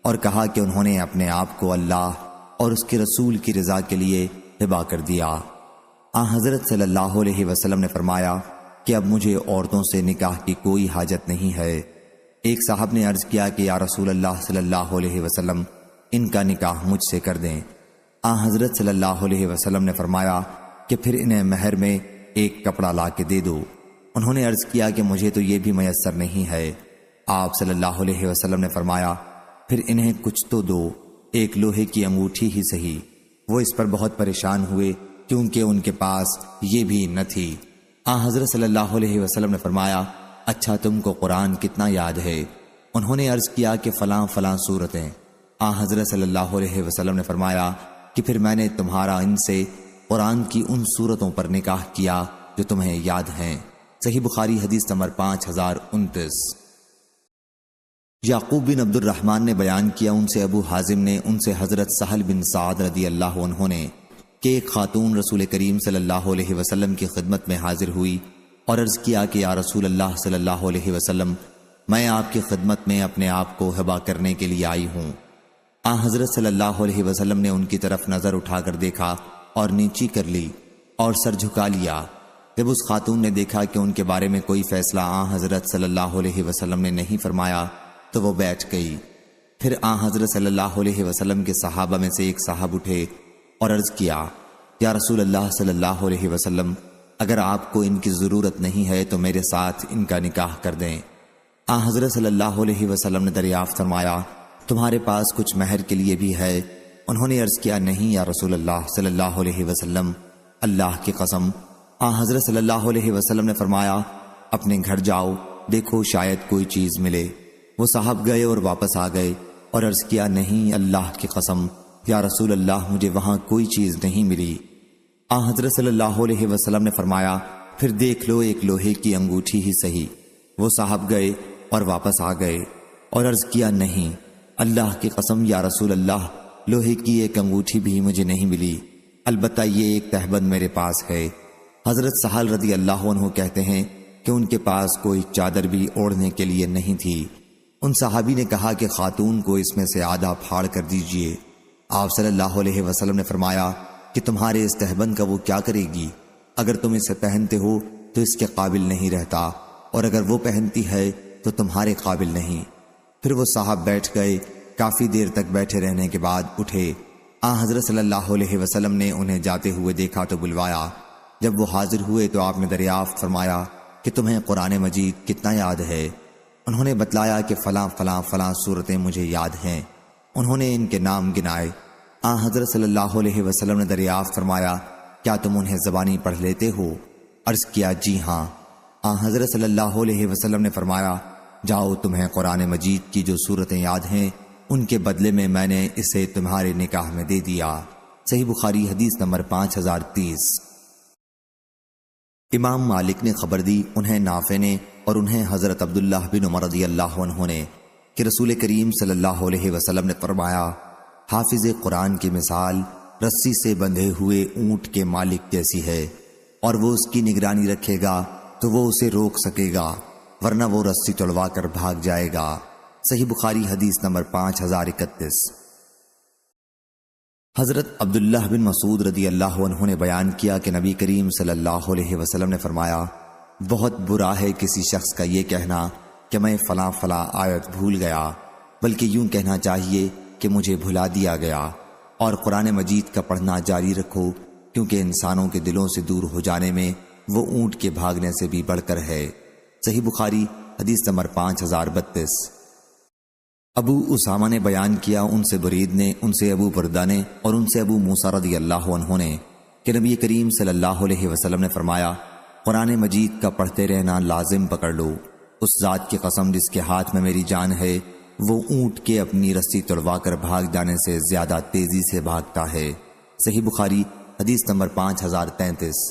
اور کہا کہ انہوں نے اپنے آپ کو اللہ اور اس کے رسول کی رضا کے لیے ہبہ کر دیا۔ حضرت صلی اللہ علیہ وسلم نے فرمایا کہ اب مجھے عورتوں سے نکاح کی کوئی حاجت نہیں ہے۔ ایک صاحب نے عرض کیا کہ یا رسول اللہ صلی اللہ علیہ وسلم ان کا نکاح مجھ سے کر دیں۔ حضرت صلی اللہ علیہ وسلم نے فرمایا کہ پھر انہیں مہر میں ایک کپڑا لا کے دے دو۔ انہوں نے عرض کیا کہ مجھے تو یہ بھی میسر نہیں ہے۔ آپ صلی اللہ علیہ وسلم نے فرمایا پھر انہیں کچھ تو دو، ایک لوہے کی انگوٹھی ہی صحیح۔ وہ اس پر بہت پریشان ہوئے کیونکہ ان کے پاس یہ بھی نہ تھی۔ حضرت صلی اللہ علیہ وسلم نے فرمایا اچھا تم کو قرآن کتنا یاد ہے؟ انہوں نے عرض کیا کہ فلاں فلاں سورتیں۔ حضرت صلی اللہ علیہ وسلم نے فرمایا کہ پھر میں نے تمہارا ان سے قرآن کی ان سورتوں پر نکاح کیا جو تمہیں یاد ہیں۔ صحیح بخاری حدیث نمبر 5029۔ یعقوب بن عبد الرحمن نے بیان کیا ان سے ابو حازم نے، ان سے حضرت سہل بن سعد رضی اللہ عنہ نے کہ ایک خاتون رسول کریم صلی اللہ علیہ وسلم کی خدمت میں حاضر ہوئی اور عرض کیا کہ یا رسول اللہ صلی اللہ علیہ وسلم میں آپ کی خدمت میں اپنے آپ کو ہبہ کرنے کے لیے آئی ہوں۔ حضرت صلی اللہ علیہ وسلم نے ان کی طرف نظر اٹھا کر دیکھا اور نیچی کر لی اور سر جھکا لیا۔ جب اس خاتون نے دیکھا کہ ان کے بارے میں کوئی فیصلہ حضرت صلی اللہ علیہ وسلم نے نہیں فرمایا تو وہ بیٹھ گئی۔ پھر حضرت صلی اللہ علیہ وسلم کے صحابہ میں سے ایک صاحب اٹھے اور عرض کیا یا رسول اللہ صلی اللہ علیہ وسلم اگر آپ کو ان کی ضرورت نہیں ہے تو میرے ساتھ ان کا نکاح کر دیں۔ حضرت صلی اللہ علیہ وسلم نے دریافت فرمایا تمہارے پاس کچھ مہر کے لیے بھی ہے؟ انہوں نے عرض کیا نہیں یا رسول اللہ صلی اللہ علیہ وسلم، اللہ کی قسم۔ حضرت صلی اللہ علیہ وسلم نے فرمایا اپنے گھر جاؤ، دیکھو شاید کوئی چیز ملے۔ وہ صاحب گئے اور واپس آ گئے اور عرض کیا نہیں اللہ کی قسم یا رسول اللہ مجھے وہاں کوئی چیز نہیں ملی۔ حضرت صلی اللہ علیہ وسلم نے فرمایا پھر دیکھ لو ایک لوہے کی انگوٹھی ہی صحیح۔ وہ صاحب گئے اور واپس آ گئے اور عرض کیا نہیں اللہ کی قسم یا رسول اللہ لوہے کی ایک انگوٹھی بھی مجھے نہیں ملی، البتہ یہ ایک تہبند میرے پاس ہے۔ حضرت سہل رضی اللہ عنہ کہتے ہیں کہ ان کے پاس کوئی چادر بھی اوڑھنے کے لیے نہیں تھی۔ ان صحابی نے کہا کہ خاتون کو اس میں سے آدھا پھاڑ کر دیجئے۔ آپ صلی اللہ علیہ وسلم نے فرمایا کہ تمہارے اس تہبند کا وہ کیا کرے گی؟ اگر تم اسے پہنتے ہو تو اس کے قابل نہیں رہتا، اور اگر وہ پہنتی ہے تو تمہارے قابل نہیں۔ پھر وہ صاحب بیٹھ گئے، کافی دیر تک بیٹھے رہنے کے بعد اٹھے۔ حضرت صلی اللہ علیہ وسلم نے انہیں جاتے ہوئے دیکھا تو بلوایا۔ جب وہ حاضر ہوئے تو آپ نے دریافت فرمایا کہ تمہیں قرآن مجید کتنا یاد ہے؟ انہوں نے بتلایا کہ فلاں فلاں فلاں صورتیں مجھے یاد ہیں۔ انہوں نے ان کے نام گنائے۔ حضرت صلی اللہ علیہ وسلم نے دریافت فرمایا، کیا تم انہیں زبانی پڑھ لیتے ہو؟ عرض کیا، جی ہاں۔ حضرت صلی اللہ علیہ وسلم نے فرمایا، جاؤ، تمہیں قرآن مجید کی جو صورتیں یاد ہیں ان کے بدلے میں نے اسے تمہارے نکاح میں دے دیا۔ صحیح بخاری حدیث نمبر 5030۔ امام مالک نے خبر دی، انہیں نافع نے اور انہیں حضرت عبداللہ بن عمر رضی اللہ عنہ نے، کہ رسول کریم صلی اللہ علیہ وسلم نے فرمایا، حافظ قرآن کی مثال رسی سے بندھے ہوئے اونٹ کے مالک جیسی ہے، اور وہ اس کی نگرانی رکھے گا تو وہ اسے روک سکے گا، ورنہ وہ رسی توڑوا کر بھاگ جائے گا۔ صحیح بخاری حدیث نمبر 5031۔ حضرت عبداللہ بن مسعود رضی اللہ عنہ نے بیان کیا کہ نبی کریم صلی اللہ علیہ وسلم نے فرمایا، بہت برا ہے کسی شخص کا یہ کہنا کہ میں فلاں فلاں آیت بھول گیا، بلکہ یوں کہنا چاہیے کہ مجھے بھلا دیا گیا، اور قرآن مجید کا پڑھنا جاری رکھو، کیونکہ انسانوں کے دلوں سے دور ہو جانے میں وہ اونٹ کے بھاگنے سے بھی بڑھ کر ہے۔ صحیح بخاری حدیث نمبر 5032۔ ابو اسامہ نے بیان کیا، ان سے برید نے، ان سے ابو بردہ نے، اور ان سے ابو موسیٰ رضی اللہ عنہ نے، کہ نبی کریم صلی اللہ علیہ وسلم نے فرمایا، قرآن مجید کا پڑھتے رہنا لازم پکڑ لو، اس ذات کی قسم جس کے ہاتھ میں میری جان ہے، وہ اونٹ کے اپنی رسی توڑوا کر بھاگ جانے سے زیادہ تیزی سے بھاگتا ہے۔ صحیح بخاری حدیث نمبر 5033۔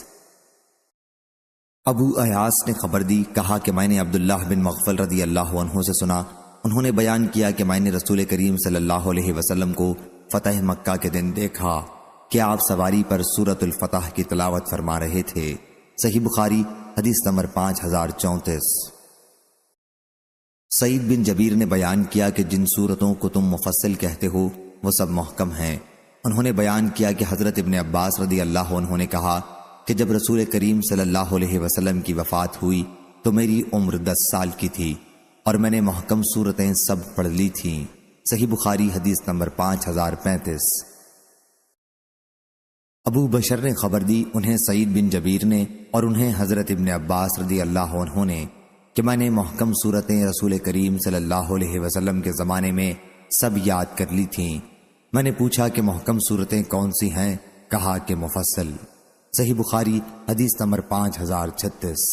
ابو ایاس نے خبر دی، کہا کہ میں نے عبداللہ بن مغفل رضی اللہ عنہ سے سنا، انہوں نے بیان کیا کہ میں نے رسول کریم صلی اللہ علیہ وسلم کو فتح مکہ کے دن دیکھا کہ آپ سواری پر سورۃ الفتح کی تلاوت فرما رہے تھے۔ صحیح بخاری حدیث نمبر 5034۔ سعید بن جبیر نے بیان کیا کہ جن صورتوں کو تم مفصل کہتے ہو وہ سب محکم ہیں۔ انہوں نے بیان کیا کہ حضرت ابن عباس رضی اللہ عنہ نے کہا کہ جب رسول کریم صلی اللہ علیہ وسلم کی وفات ہوئی تو میری عمر 10 سال کی تھی، اور میں نے محکم صورتیں سب پڑھ لی تھیں۔ صحیح بخاری حدیث نمبر 5035۔ ابو بشر نے خبر دی، انہیں سعید بن جبیر نے اور انہیں حضرت ابن عباس رضی اللہ عنہ نے، کہ میں نے محکم صورتیں رسول کریم صلی اللہ علیہ وسلم کے زمانے میں سب یاد کر لی تھیں۔ میں نے پوچھا کہ محکم صورتیں کون سی ہیں؟ کہا کہ مفصل۔ صحیح بخاری حدیث نمبر 5036۔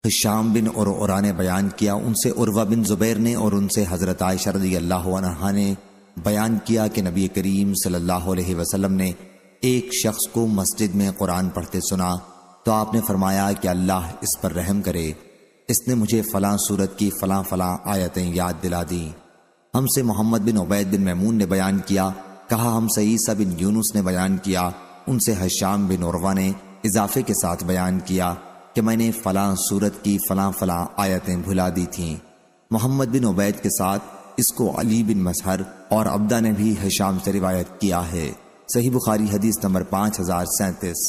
ہشام بن عروہ نے بیان کیا، ان سے عروہ بن زبیر نے اور ان سے حضرت عائشہ رضی اللہ عنہا نے بیان کیا کہ نبی کریم صلی اللہ علیہ وسلم نے ایک شخص کو مسجد میں قرآن پڑھتے سنا تو آپ نے فرمایا کہ اللہ اس پر رحم کرے، اس نے مجھے فلاں صورت کی فلاں فلاں آیتیں یاد دلا دیں۔ ہم سے محمد بن عبید بن میمون نے بیان کیا، کہا ہم سے عیسیٰ بن یونس نے بیان کیا، ان سے ہشام بن عروہ نے اضافے کے ساتھ بیان کیا کہ میں نے فلاں صورت کی فلاں فلاں آیتیں بھلا دی تھیں۔ محمد بن عبید کے ساتھ اس کو علی بن مسہر اور عبدہ نے بھی ہشام سے روایت کیا ہے۔ صحیح بخاری حدیث نمبر 5037۔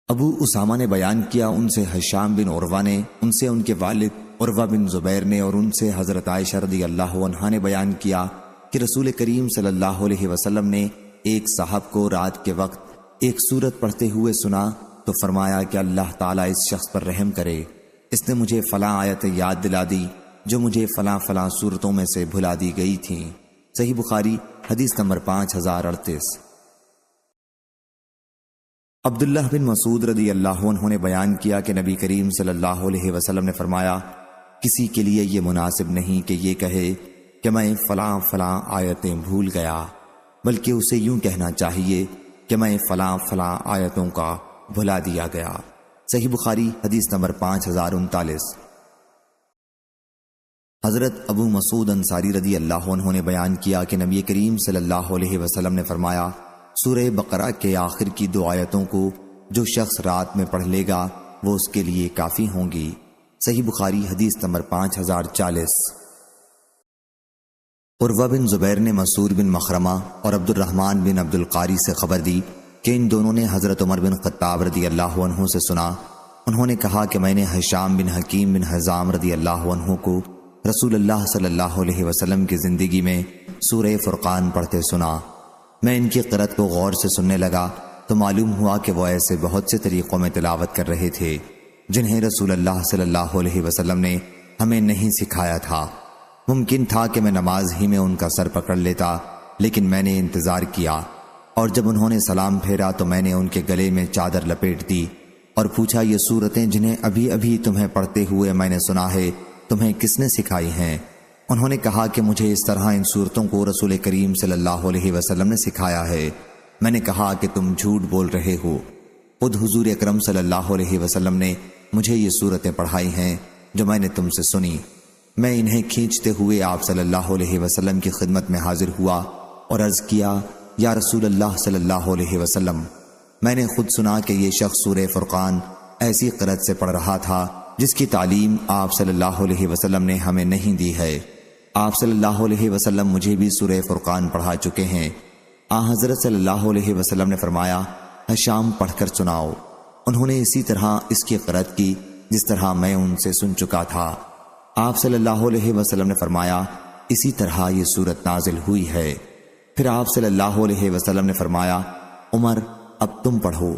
ابو اسامہ نے بیان کیا، ان سے ہشام بن عروہ نے، ان سے ان کے والد عروہ بن زبیر نے اور ان سے حضرت عائشہ رضی اللہ عنہا نے بیان کیا کہ رسول کریم صلی اللہ علیہ وسلم نے ایک صاحب کو رات کے وقت ایک سورت پڑھتے ہوئے سنا تو فرمایا کہ اللہ تعالیٰ اس شخص پر رحم کرے، اس نے مجھے فلاں آیت یاد دلا دی جو مجھے فلاں فلاں صورتوں میں سے بھلا دی گئی تھیں۔ صحیح بخاری حدیث نمبر 5038۔ عبداللہ بن مسعود رضی اللہ عنہ نے بیان کیا کہ نبی کریم صلی اللہ علیہ وسلم نے فرمایا، کسی کے لیے یہ مناسب نہیں کہ یہ کہے کہ میں فلاں فلاں آیتیں بھول گیا، بلکہ اسے یوں کہنا چاہیے کہ میں فلاں فلاں آیتوں کا بھلا دیا گیا۔ صحیح بخاری حدیث نمبر 5039۔ حضرت ابو مسعود انصاری رضی اللہ عنہ نے بیان کیا کہ نبی کریم صلی اللہ علیہ وسلم نے فرمایا، سورہ بقرہ کے آخر کی 2 آیتوں کو جو شخص رات میں پڑھ لے گا وہ اس کے لیے کافی ہوں گی۔ صحیح بخاری حدیث نمبر 5040۔ عروہ بن زبیر نے مسعود بن مخرمہ اور عبد الرحمن بن عبد القاری سے خبر دی کہ ان دونوں نے حضرت عمر بن خطاب رضی اللہ عنہ سے سنا، انہوں نے کہا کہ میں نے ہشام بن حکیم بن حزام رضی اللہ عنہ کو رسول اللہ صلی اللہ علیہ وسلم کی زندگی میں سورہ فرقان پڑھتے سنا۔ میں ان کی قرأت کو غور سے سننے لگا تو معلوم ہوا کہ وہ ایسے بہت سے طریقوں میں تلاوت کر رہے تھے جنہیں رسول اللہ صلی اللہ علیہ وسلم نے ہمیں نہیں سکھایا تھا۔ ممکن تھا کہ میں نماز ہی میں ان کا سر پکڑ لیتا، لیکن میں نے انتظار کیا، اور جب انہوں نے سلام پھیرا تو میں نے ان کے گلے میں چادر لپیٹ دی اور پوچھا، یہ صورتیں جنہیں ابھی ابھی تمہیں پڑھتے ہوئے میں نے سنا ہے، تمہیں کس نے سکھائی ہیں؟ انہوں نے کہا کہ مجھے اس طرح ان صورتوں کو رسول کریم صلی اللہ علیہ وسلم نے سکھایا ہے۔ میں نے کہا کہ تم جھوٹ بول رہے ہو، خود حضور اکرم صلی اللہ علیہ وسلم نے مجھے یہ صورتیں پڑھائی ہیں جو میں نے تم سے سنی۔ میں انہیں کھینچتے ہوئے آپ صلی اللہ علیہ وسلم کی خدمت میں حاضر ہوا اور عرض کیا، یا رسول اللہ صلی اللہ علیہ وسلم، میں نے خود سنا کہ یہ شخص سورہ فرقان ایسی قرأت سے پڑھ رہا تھا جس کی تعلیم آپ صلی اللہ علیہ وسلم نے ہمیں نہیں دی ہے۔ آپ صلی اللہ علیہ وسلم مجھے بھی سورہ فرقان پڑھا چکے ہیں۔ حضرت صلی اللہ علیہ وسلم نے فرمایا، شام پڑھ کر سناؤ۔ انہوں نے اسی طرح اس کی قرأت کی جس طرح میں ان سے سن چکا تھا۔ آپ صلی اللہ علیہ وسلم نے فرمایا، اسی طرح یہ سورت نازل ہوئی ہے۔ پھر آپ صلی اللہ علیہ وسلم نے فرمایا، عمر اب تم پڑھو۔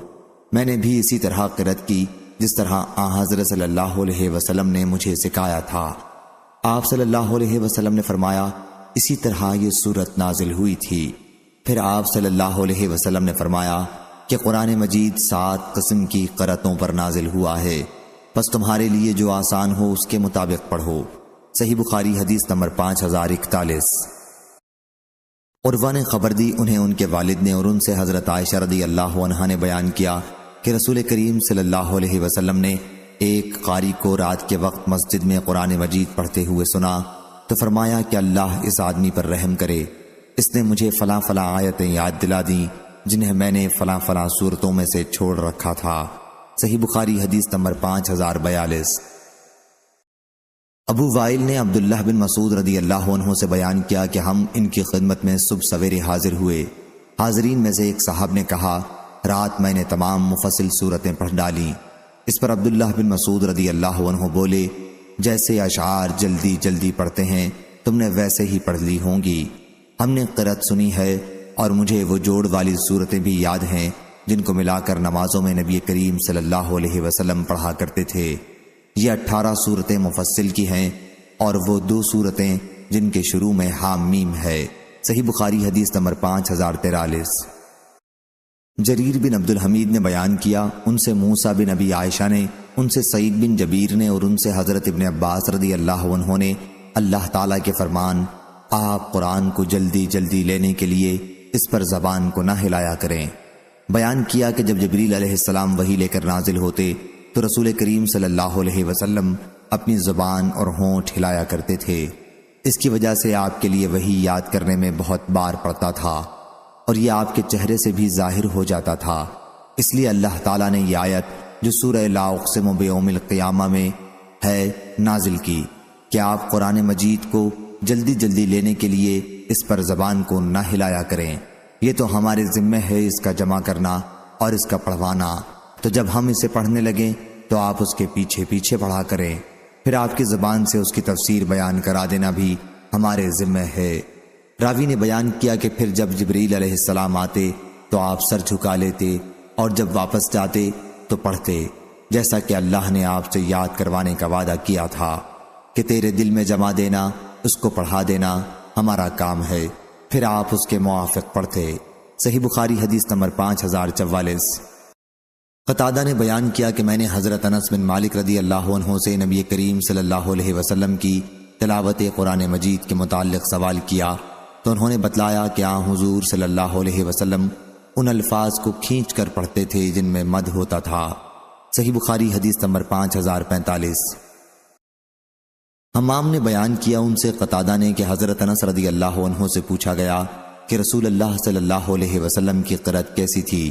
میں نے بھی اسی طرح قرأت کی جس طرح حضرت صلی اللہ علیہ وسلم نے مجھے سکھایا تھا۔ آپ صلی اللہ علیہ وسلم نے فرمایا، اسی طرح یہ سورت نازل ہوئی تھی۔ پھر آپ صلی اللہ علیہ وسلم نے فرمایا کہ قرآن مجید 7 قسم کی قرأتوں پر نازل ہوا ہے، بس تمہارے لیے جو آسان ہو اس کے مطابق پڑھو۔ صحیح بخاری حدیث نمبر 5041۔ عروہ نے خبر دی، انہیں ان کے والد نے اور ان سے حضرت عائشہ رضی اللہ عنہا نے بیان کیا کہ رسول کریم صلی اللہ علیہ وسلم نے ایک قاری کو رات کے وقت مسجد میں قرآن مجید پڑھتے ہوئے سنا تو فرمایا کہ اللہ اس آدمی پر رحم کرے، اس نے مجھے فلاں فلاں آیتیں یاد دلا دیں جنہیں میں نے فلاں فلاں صورتوں میں سے چھوڑ رکھا تھا۔ صحیح بخاری حدیث نمبر 5042۔ ابو وائل نے عبداللہ بن مسعود رضی اللہ عنہ سے بیان کیا کہ ہم ان کی خدمت میں صبح سویرے حاضر ہوئے۔ حاضرین میں سے ایک صاحب نے کہا، رات میں نے تمام مفصل صورتیں پڑھ ڈالیں۔ اس پر عبداللہ بن مسعود رضی اللہ عنہ بولے، جیسے اشعار جلدی جلدی پڑھتے ہیں تم نے ویسے ہی پڑھ لی ہوں گی۔ ہم نے قرأت سنی ہے اور مجھے وہ جوڑ والی صورتیں بھی یاد ہیں جن کو ملا کر نمازوں میں نبی کریم صلی اللہ علیہ وسلم پڑھا کرتے تھے۔ یہ 18 صورتیں مفصل کی ہیں اور وہ 2 صورتیں جن کے شروع میں حام میم ہے۔ صحیح بخاری حدیث نمبر 5043۔ جریر بن عبد الحمید نے بیان کیا، ان سے موسیٰ بن ابی عائشہ نے، ان سے سعید بن جبیر نے اور ان سے حضرت ابن عباس رضی اللہ عنہ نے اللہ تعالیٰ کے فرمان، آپ قرآن کو جلدی جلدی لینے کے لیے اس پر زبان کو نہ ہلایا کریں، بیان کیا کہ جب جبریل علیہ السلام وحی لے کر نازل ہوتے تو رسول کریم صلی اللہ علیہ وسلم اپنی زبان اور ہونٹ ہلایا کرتے تھے۔ اس کی وجہ سے آپ کے لیے وحی یاد کرنے میں بہت بار پڑتا تھا اور یہ آپ کے چہرے سے بھی ظاہر ہو جاتا تھا۔ اس لیے اللہ تعالیٰ نے یہ آیت جو سورہ لا اقسم بیوم القیامہ میں ہے نازل کی کہ آپ قرآن مجید کو جلدی جلدی لینے کے لیے اس پر زبان کو نہ ہلایا کریں۔ یہ تو ہمارے ذمہ ہے اس کا جمع کرنا اور اس کا پڑھوانا، تو جب ہم اسے پڑھنے لگیں تو آپ اس کے پیچھے پیچھے پڑھا کریں، پھر آپ کی زبان سے اس کی تفسیر بیان کرا دینا بھی ہمارے ذمہ ہے۔ راوی نے بیان کیا کہ پھر جب جبریل علیہ السلام آتے تو آپ سر جھکا لیتے اور جب واپس جاتے تو پڑھتے، جیسا کہ اللہ نے آپ سے یاد کروانے کا وعدہ کیا تھا کہ تیرے دل میں جما دینا، اس کو پڑھا دینا ہمارا کام ہے۔ پھر آپ اس کے موافق پڑھتے۔ صحیح بخاری حدیث نمبر 5044۔ قتادہ نے بیان کیا کہ میں نے حضرت انس بن مالک رضی اللہ عنہ سے نبی کریم صلی اللہ علیہ وسلم کی تلاوت قرآن مجید کے متعلق سوال کیا تو انہوں نے بتلایا کہ حضور صلی اللہ علیہ وسلم ان الفاظ کو کھینچ کر پڑھتے تھے جن میں مد ہوتا تھا۔ صحیح بخاری حدیث نمبر 5045۔ حمام نے بیان کیا، ان سے قتادہ نے کہ حضرت انس رضی اللہ عنہ سے پوچھا گیا کہ رسول اللہ صلی اللہ علیہ وسلم کی قرأت کیسی تھی؟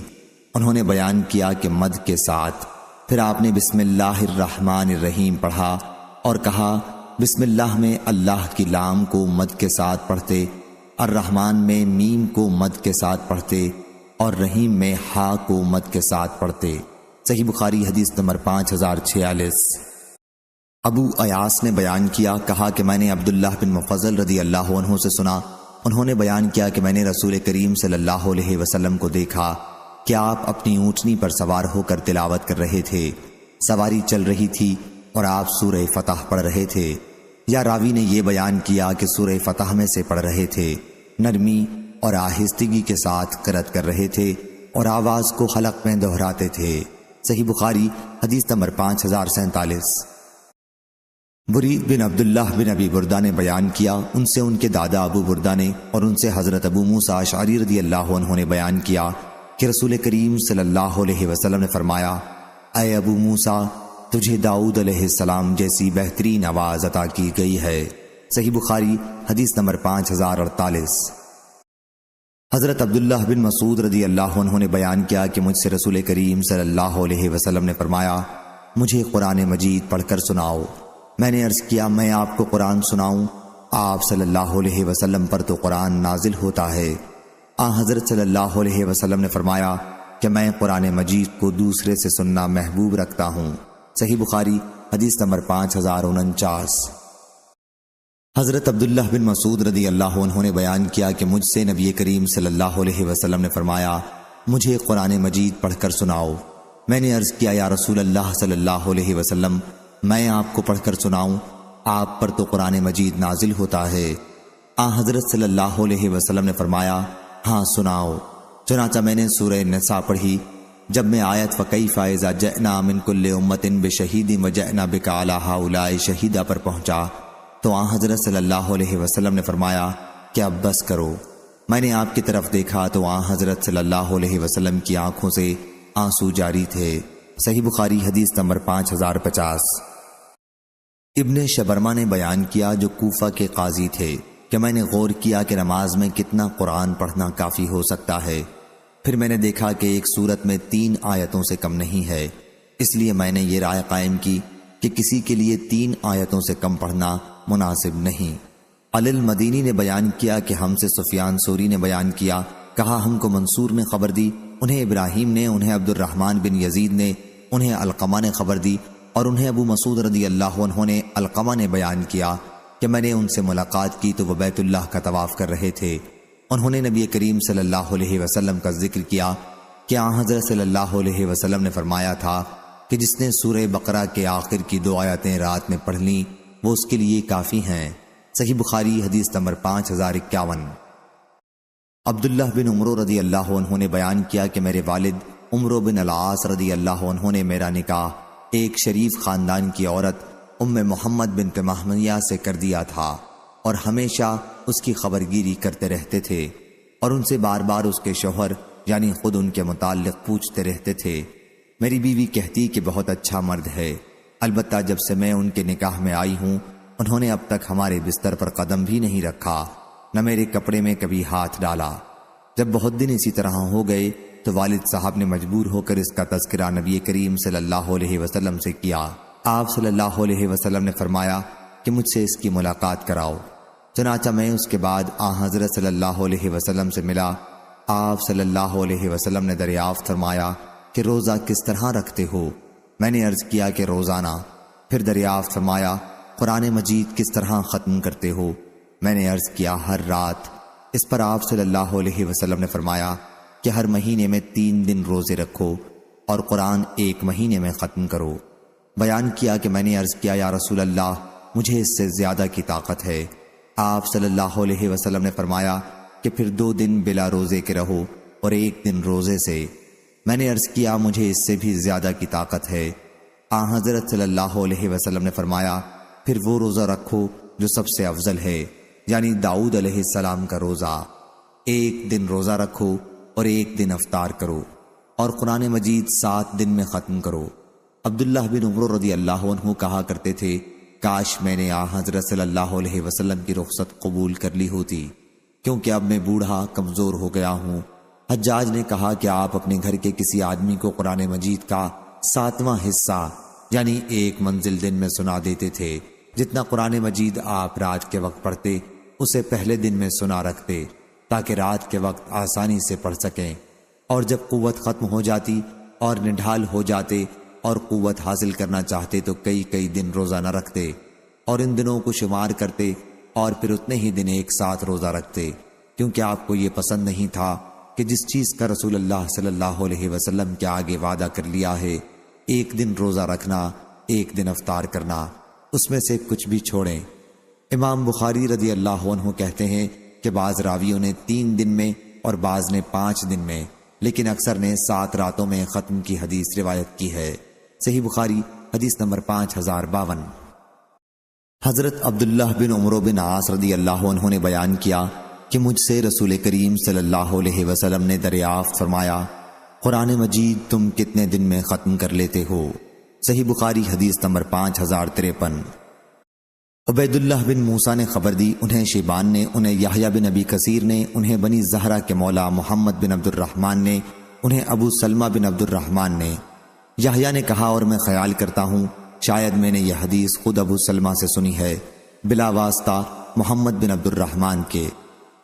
انہوں نے بیان کیا کہ مد کے ساتھ۔ پھر آپ نے بسم اللہ الرحمن الرحیم پڑھا اور کہا، بسم اللہ میں اللہ کی لام کو مد کے ساتھ پڑھتے، الرحمن میں میم کو مد کے ساتھ پڑھتے اور رحیم میں ہا کو مد کے ساتھ پڑھتے۔ صحیح بخاری حدیث نمبر 5046۔ ابو ایاس نے بیان کیا، کہا کہ میں نے عبداللہ بن مفضل رضی اللہ عنہ سے سنا، انہوں نے بیان کیا کہ میں نے رسول کریم صلی اللہ علیہ وسلم کو دیکھا کہ آپ اپنی اونٹنی پر سوار ہو کر تلاوت کر رہے تھے۔ سواری چل رہی تھی اور آپ سورہ فتح پڑھ رہے تھے، یا راوی نے یہ بیان کیا کہ سورہ فتح میں سے پڑھ رہے تھے، نرمی اور آہستگی کے ساتھ قرأت کر رہے تھے اور آواز کو حلق میں دہراتے تھے۔ صحیح بخاری حدیث نمبر 5047۔ برید بن عبداللہ بن ابی بردہ نے بیان کیا، ان سے ان کے دادا ابو بردہ نے اور ان سے حضرت ابو موسیٰ اشعری رضی اللہ عنہ نے بیان کیا کہ رسول کریم صلی اللہ علیہ وسلم نے فرمایا، اے ابو موسیٰ، تجھے داؤد علیہ السلام جیسی بہترین آواز عطا کی گئی ہے۔ صحیح بخاری حدیث نمبر 5048۔ حضرت عبداللہ بن مسعود رضی اللہ عنہ نے بیان کیا کہ مجھ سے رسول کریم صلی اللہ علیہ وسلم نے فرمایا، مجھے قرآن مجید پڑھ کر سناؤ۔ میں نے عرض کیا، میں آپ کو قرآن سناؤں؟ آپ صلی اللہ علیہ وسلم پر تو قرآن نازل ہوتا ہے۔ حضرت صلی اللہ علیہ وسلم نے فرمایا کہ میں قرآن مجید کو دوسرے سے سننا محبوب رکھتا ہوں۔ صحیح بخاری حدیث نمبر 5049۔ حضرت عبداللہ بن مسعود رضی اللہ عنہ نے بیان کیا کہ مجھ سے نبی کریم صلی اللہ علیہ وسلم نے فرمایا، مجھے قرآن مجید پڑھ کر سناؤ۔ میں نے عرض کیا، یا رسول اللہ صلی اللہ علیہ وسلم، میں آپ کو پڑھ کر سناؤں؟ آپ پر تو قرآن مجید نازل ہوتا ہے۔ حضرت صلی اللہ علیہ وسلم نے فرمایا، ہاں سناؤ۔ چنانچہ میں نے سورہ نساء پڑھی۔ جب میں آیت فَكَيْفَ إِذَا جَئْنَا مِن كُلِّ أُمَّةٍ بِشَهِيدٍ وَجِئْنَا بِكَ عَلَىٰ هَٰؤُلَاءِ شَهِيدًا پر پہنچا تو حضرت صلی اللہ علیہ وسلم نے فرمایا کہ اب بس کرو۔ میں نے آپ کی طرف دیکھا تو حضرت صلی اللہ علیہ وسلم کی آنکھوں سے آنسو جاری تھے۔ صحیح بخاری حدیث نمبر 5050۔ ابن شبرمہ نے بیان کیا، جو کوفہ کے قاضی تھے، کہ میں نے غور کیا کہ نماز میں کتنا قرآن پڑھنا کافی ہو سکتا ہے۔ پھر میں نے دیکھا کہ ایک سورت میں 3 آیتوں سے کم نہیں ہے، اس لیے میں نے یہ رائے قائم کی کہ کسی کے لیے 3 آیتوں سے کم پڑھنا مناسب نہیں۔ علی المدینی نے بیان کیا کہ ہم سے سفیان ثوری نے بیان کیا، کہا ہم کو منصور نے خبر دی، انہیں ابراہیم نے، انہیں عبد الرحمن بن یزید نے، انہیں علقمہ نے خبر دی، اور انہیں ابو مسعود رضی اللہ عنہ نے علقمہ نے بیان کیا کہ میں نے ان سے ملاقات کی تو وہ بیت اللہ کا طواف کر رہے تھے۔ انہوں نے نبی کریم صلی اللہ علیہ وسلم کا ذکر کیا کہ حضرت صلی اللہ علیہ وسلم نے فرمایا تھا کہ جس نے سورہ بقرہ کے آخر کی 2 آیتیں رات میں پڑھ لیں وہ اس کے لیے کافی ہیں۔ صحیح بخاری حدیث نمبر 5051۔ عبداللہ بن عمر رضی اللہ عنہ نے بیان کیا کہ میرے والد عمرو بن العاص رضی اللہ عنہ نے میرا نکاح ایک شریف خاندان کی عورت ام محمد بنت محمیہ سے کر دیا تھا، اور ہمیشہ اس کی خبرگیری کرتے رہتے تھے، اور ان سے بار بار اس کے شوہر یعنی خود ان کے متعلق پوچھتے رہتے تھے۔ میری بیوی کہتی کہ بہت اچھا مرد ہے، البتہ جب سے میں ان کے نکاح میں آئی ہوں انہوں نے اب تک ہمارے بستر پر قدم بھی نہیں رکھا، نہ میرے کپڑے میں کبھی ہاتھ ڈالا۔ جب بہت دن اسی طرح ہو گئے تو والد صاحب نے مجبور ہو کر اس کا تذکرہ نبی کریم صلی اللہ علیہ وسلم سے کیا۔ آپ صلی اللہ علیہ وسلم نے فرمایا کہ مجھ سے اس کی ملاقات کراؤ۔ چنانچہ میں اس کے بعد حضرت صلی اللہ علیہ وسلم سے ملا۔ آپ صلی اللہ علیہ وسلم نے دریافت فرمایا کہ روزہ کس طرح رکھتے ہو؟ میں نے عرض کیا کہ روزانہ۔ پھر دریافت فرمایا قرآن مجید کس طرح ختم کرتے ہو؟ میں نے عرض کیا ہر رات۔ اس پر آپ صلی اللہ علیہ وسلم نے فرمایا کہ ہر مہینے میں 3 دن روزے رکھو اور قرآن 1 مہینے میں ختم کرو۔ بیان کیا کہ میں نے عرض کیا یا رسول اللہ مجھے اس سے زیادہ کی طاقت ہے۔ آپ صلی اللہ علیہ وسلم نے فرمایا کہ پھر 2 دن بلا روزے کے رہو اور 1 دن روزے سے۔ میں نے عرض کیا مجھے اس سے بھی زیادہ کی طاقت ہے۔ حضرت صلی اللہ علیہ وسلم نے فرمایا پھر وہ روزہ رکھو جو سب سے افضل ہے، یعنی داؤد علیہ السلام کا روزہ۔ 1 دن روزہ رکھو اور 1 دن افطار کرو، اور قرآن مجید 7 دن میں ختم کرو۔ عبداللہ بن عمر رضی اللہ عنہ کہا کرتے تھے کاش میں نے حضرت صلی اللہ علیہ وسلم کی رخصت قبول کر لی ہوتی، کیونکہ اب میں بوڑھا کمزور ہو گیا ہوں۔ حجاج نے کہا کہ آپ اپنے گھر کے کسی آدمی کو قرآن مجید کا 7واں حصہ یعنی 1 منزل دن میں سنا دیتے تھے۔ جتنا قرآن مجید آپ رات کے وقت پڑھتے اسے پہلے دن میں سنا رکھتے تاکہ رات کے وقت آسانی سے پڑھ سکیں، اور جب قوت ختم ہو جاتی اور نڈھال ہو جاتے اور قوت حاصل کرنا چاہتے تو کئی دن روزہ نہ رکھتے اور ان دنوں کو شمار کرتے اور پھر اتنے ہی دن ایک ساتھ روزہ رکھتے، کیونکہ آپ کو یہ پسند نہیں تھا کہ جس چیز کا رسول اللہ صلی اللہ علیہ وسلم کے آگے وعدہ کر لیا ہے ایک دن روزہ رکھنا، ایک دن افطار کرنا، اس میں سے کچھ بھی چھوڑیں۔ امام بخاری رضی اللہ عنہ کہتے ہیں کہ بعض راویوں نے 3 دن میں اور بعض نے 5 دن میں، لیکن اکثر نے 7 راتوں میں ختم کی حدیث روایت کی ہے۔ صحیح بخاری حدیث نمبر 5052۔ حضرت عبداللہ بن عمرو بن عاص رضی اللہ عنہ نے بیان کیا کہ مجھ سے رسول کریم صلی اللہ علیہ وسلم نے دریافت فرمایا، قرآن مجید تم کتنے دن میں ختم کر لیتے ہو؟ صحیح بخاری حدیث نمبر 5053۔ عبید اللہ بن موسیٰ نے خبر دی، انہیں شیبان نے، انہیں یحییٰ بن ابی کثیر نے، انہیں بنی زہرہ کے مولا محمد بن عبد الرحمن نے، انہیں ابو سلمہ بن عبد الرحمن نے۔ یحییٰ نے کہا، اور میں خیال کرتا ہوں شاید میں نے یہ حدیث خود ابو سلمہ سے سنی ہے بلا واسطہ محمد بن عبد الرحمن کے۔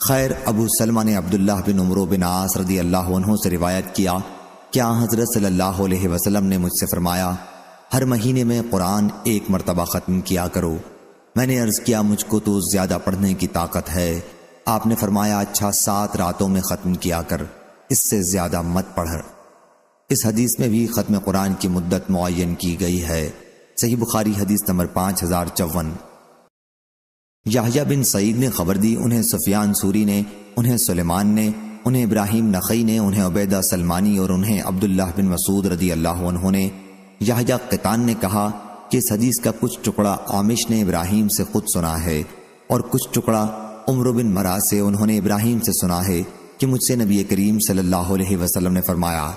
خیر، ابو سلمہ نے عبداللہ بن عمرو بن عاص رضی اللہ عنہ سے روایت کیا کہ حضرت صلی اللہ علیہ وسلم نے مجھ سے فرمایا، ہر مہینے میں قرآن 1 مرتبہ ختم کیا کرو۔ میں نے عرض کیا، مجھ کو تو زیادہ پڑھنے کی طاقت ہے۔ آپ نے فرمایا، اچھا 7 راتوں میں ختم کیا کر، اس سے زیادہ مت پڑھ۔ اس حدیث میں بھی ختم قرآن کی مدت معین کی گئی ہے۔ صحیح بخاری حدیث نمبر 5054۔ یحییٰ بن سعید نے خبر دی، انہیں سفیان سوری نے، انہیں سلیمان نے، انہیں ابراہیم نخعی نے، انہیں عبیدہ سلمانی اور انہیں عبداللہ بن مسعود رضی اللہ عنہ نے۔ یحییٰ قطان نے کہا کہ اس حدیث کا کچھ ٹکڑا عامش نے ابراہیم سے خود سنا ہے اور کچھ ٹکڑا عمرو بن مرا سے انہوں نے ابراہیم سے سنا ہے کہ مجھ سے نبی کریم صلی اللہ علیہ وسلم نے فرمایا۔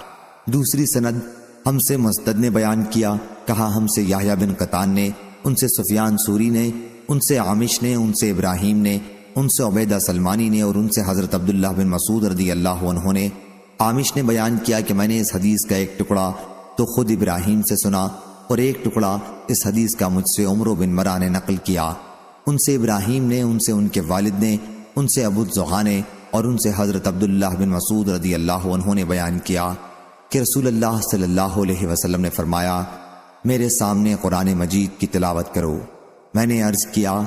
دوسری سند ہم سے مسدد نے بیان کیا، کہا ہم سے یحییٰ بن قطان نے، ان سے سفیان سوری نے، ان سے عامش نے، ان سے ابراہیم نے، ان سے عبیدہ سلمانی نے اور ان سے حضرت عبداللہ بن مسعود رضی اللہ عنہ نے۔ عامش نے بیان کیا کہ میں نے اس حدیث کا ایک ٹکڑا تو خود ابراہیم سے سنا اور ایک ٹکڑا اس حدیث کا مجھ سے عمرو بن مرا نے نقل کیا، ان سے ابراہیم نے، ان سے ان کے والد نے، ان سے ابو الزغا نے اور ان سے حضرت عبداللہ بن مسعود رضی اللہ عنہ نے بیان کیا کہ رسول اللہ صلی اللہ علیہ وسلم نے فرمایا، میرے سامنے قرآن مجید کی تلاوت کرو۔ میں نے عرض کیا،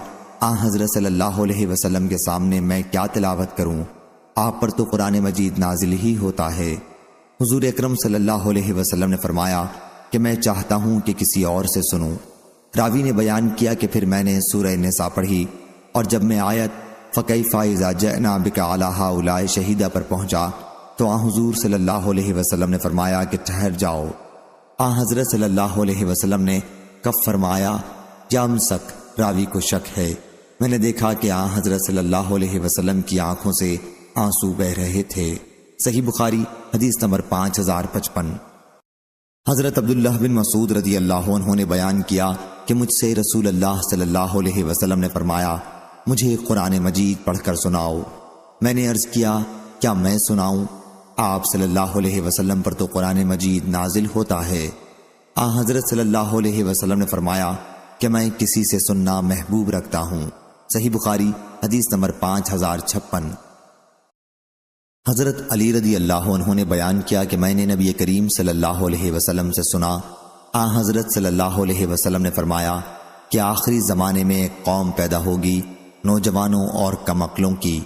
حضرت صلی اللہ علیہ وسلم کے سامنے میں کیا تلاوت کروں؟ آپ پر تو قرآن مجید نازل ہی ہوتا ہے۔ حضور اکرم صلی اللہ علیہ وسلم نے فرمایا کہ میں چاہتا ہوں کہ کسی اور سے سنوں۔ راوی نے بیان کیا کہ پھر میں نے سورہ نساء پڑھی اور جب میں آیت فَكَيْفَ إِذَا جَئْنَا بِكَ عَلَىٰ هَٰؤُلَاءِ شَهِيدًا پر پہنچا تو حضور صلی اللہ علیہ وسلم نے فرمایا کہ ٹھہر جاؤ۔ حضرت صلی اللہ علیہ وسلم نے کف فرمایا، یامسک، راوی کو شک ہے۔ میں نے دیکھا کہ حضرت صلی اللہ علیہ وسلم کی آنکھوں سے آنسو بہ رہے تھے۔ صحیح بخاری حدیث نمبر 5055۔ حضرت عبداللہ بن مسعود رضی اللہ عنہ نے بیان کیا کہ مجھ سے رسول اللہ صلی اللہ علیہ وسلم نے فرمایا، مجھے قرآن مجید پڑھ کر سناؤ۔ میں نے عرض کیا، کیا میں سناؤں؟ آپ صلی اللہ علیہ وسلم پر تو قرآن مجید نازل ہوتا ہے۔ حضرت صلی اللہ علیہ وسلم نے فرمایا کہ میں کسی سے سننا محبوب رکھتا ہوں۔ صحیح بخاری حدیث نمبر 5056۔ حضرت علی رضی اللہ عنہ نے بیان کیا کہ میں نے نبی کریم صلی اللہ علیہ وسلم سے سنا، حضرت صلی اللہ علیہ وسلم نے فرمایا کہ آخری زمانے میں ایک قوم پیدا ہوگی، نوجوانوں اور کم عقلوں کی۔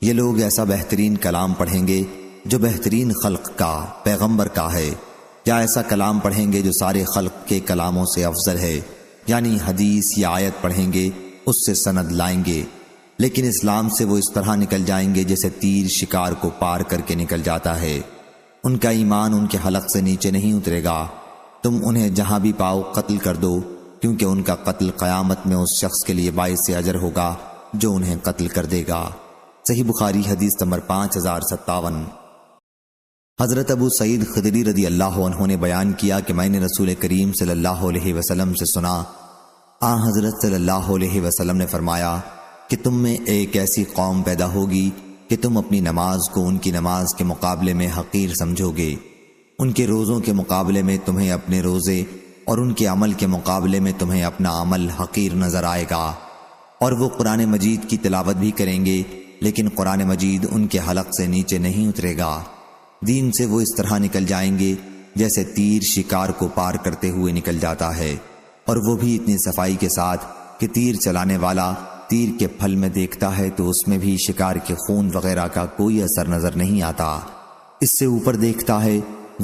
یہ لوگ ایسا بہترین کلام پڑھیں گے جو بہترین خلق کا، پیغمبر کا ہے، یا ایسا کلام پڑھیں گے جو سارے خلق کے کلاموں سے افضل ہے، یعنی حدیث یا آیت پڑھیں گے، اس سے سند لائیں گے، لیکن اسلام سے وہ اس طرح نکل جائیں گے جیسے تیر شکار کو پار کر کے نکل جاتا ہے۔ ان کا ایمان ان کے حلق سے نیچے نہیں اترے گا۔ تم انہیں جہاں بھی پاؤ قتل کر دو، کیونکہ ان کا قتل قیامت میں اس شخص کے لیے باعث اجر ہوگا جو انہیں قتل کر دے گا۔ صحیح بخاری حدیث نمبر 5057۔ حضرت ابو سعید خدری رضی اللہ عنہ نے بیان کیا کہ میں نے رسول کریم صلی اللہ علیہ وسلم سے سنا، حضرت صلی اللہ علیہ وسلم نے فرمایا کہ تم میں ایک ایسی قوم پیدا ہوگی کہ تم اپنی نماز کو ان کی نماز کے مقابلے میں حقیر سمجھو گے، ان کے روزوں کے مقابلے میں تمہیں اپنے روزے اور ان کے عمل کے مقابلے میں تمہیں اپنا عمل حقیر نظر آئے گا، اور وہ قرآن مجید کی تلاوت بھی کریں گے لیکن قرآن مجید ان کے حلق سے نیچے نہیں اترے گا۔ دین سے وہ اس طرح نکل جائیں گے جیسے تیر شکار کو پار کرتے ہوئے نکل جاتا ہے، اور وہ بھی اتنی صفائی کے ساتھ کہ تیر چلانے والا تیر کے پھل میں دیکھتا ہے تو اس میں بھی شکار کے خون وغیرہ کا کوئی اثر نظر نہیں آتا، اس سے اوپر دیکھتا ہے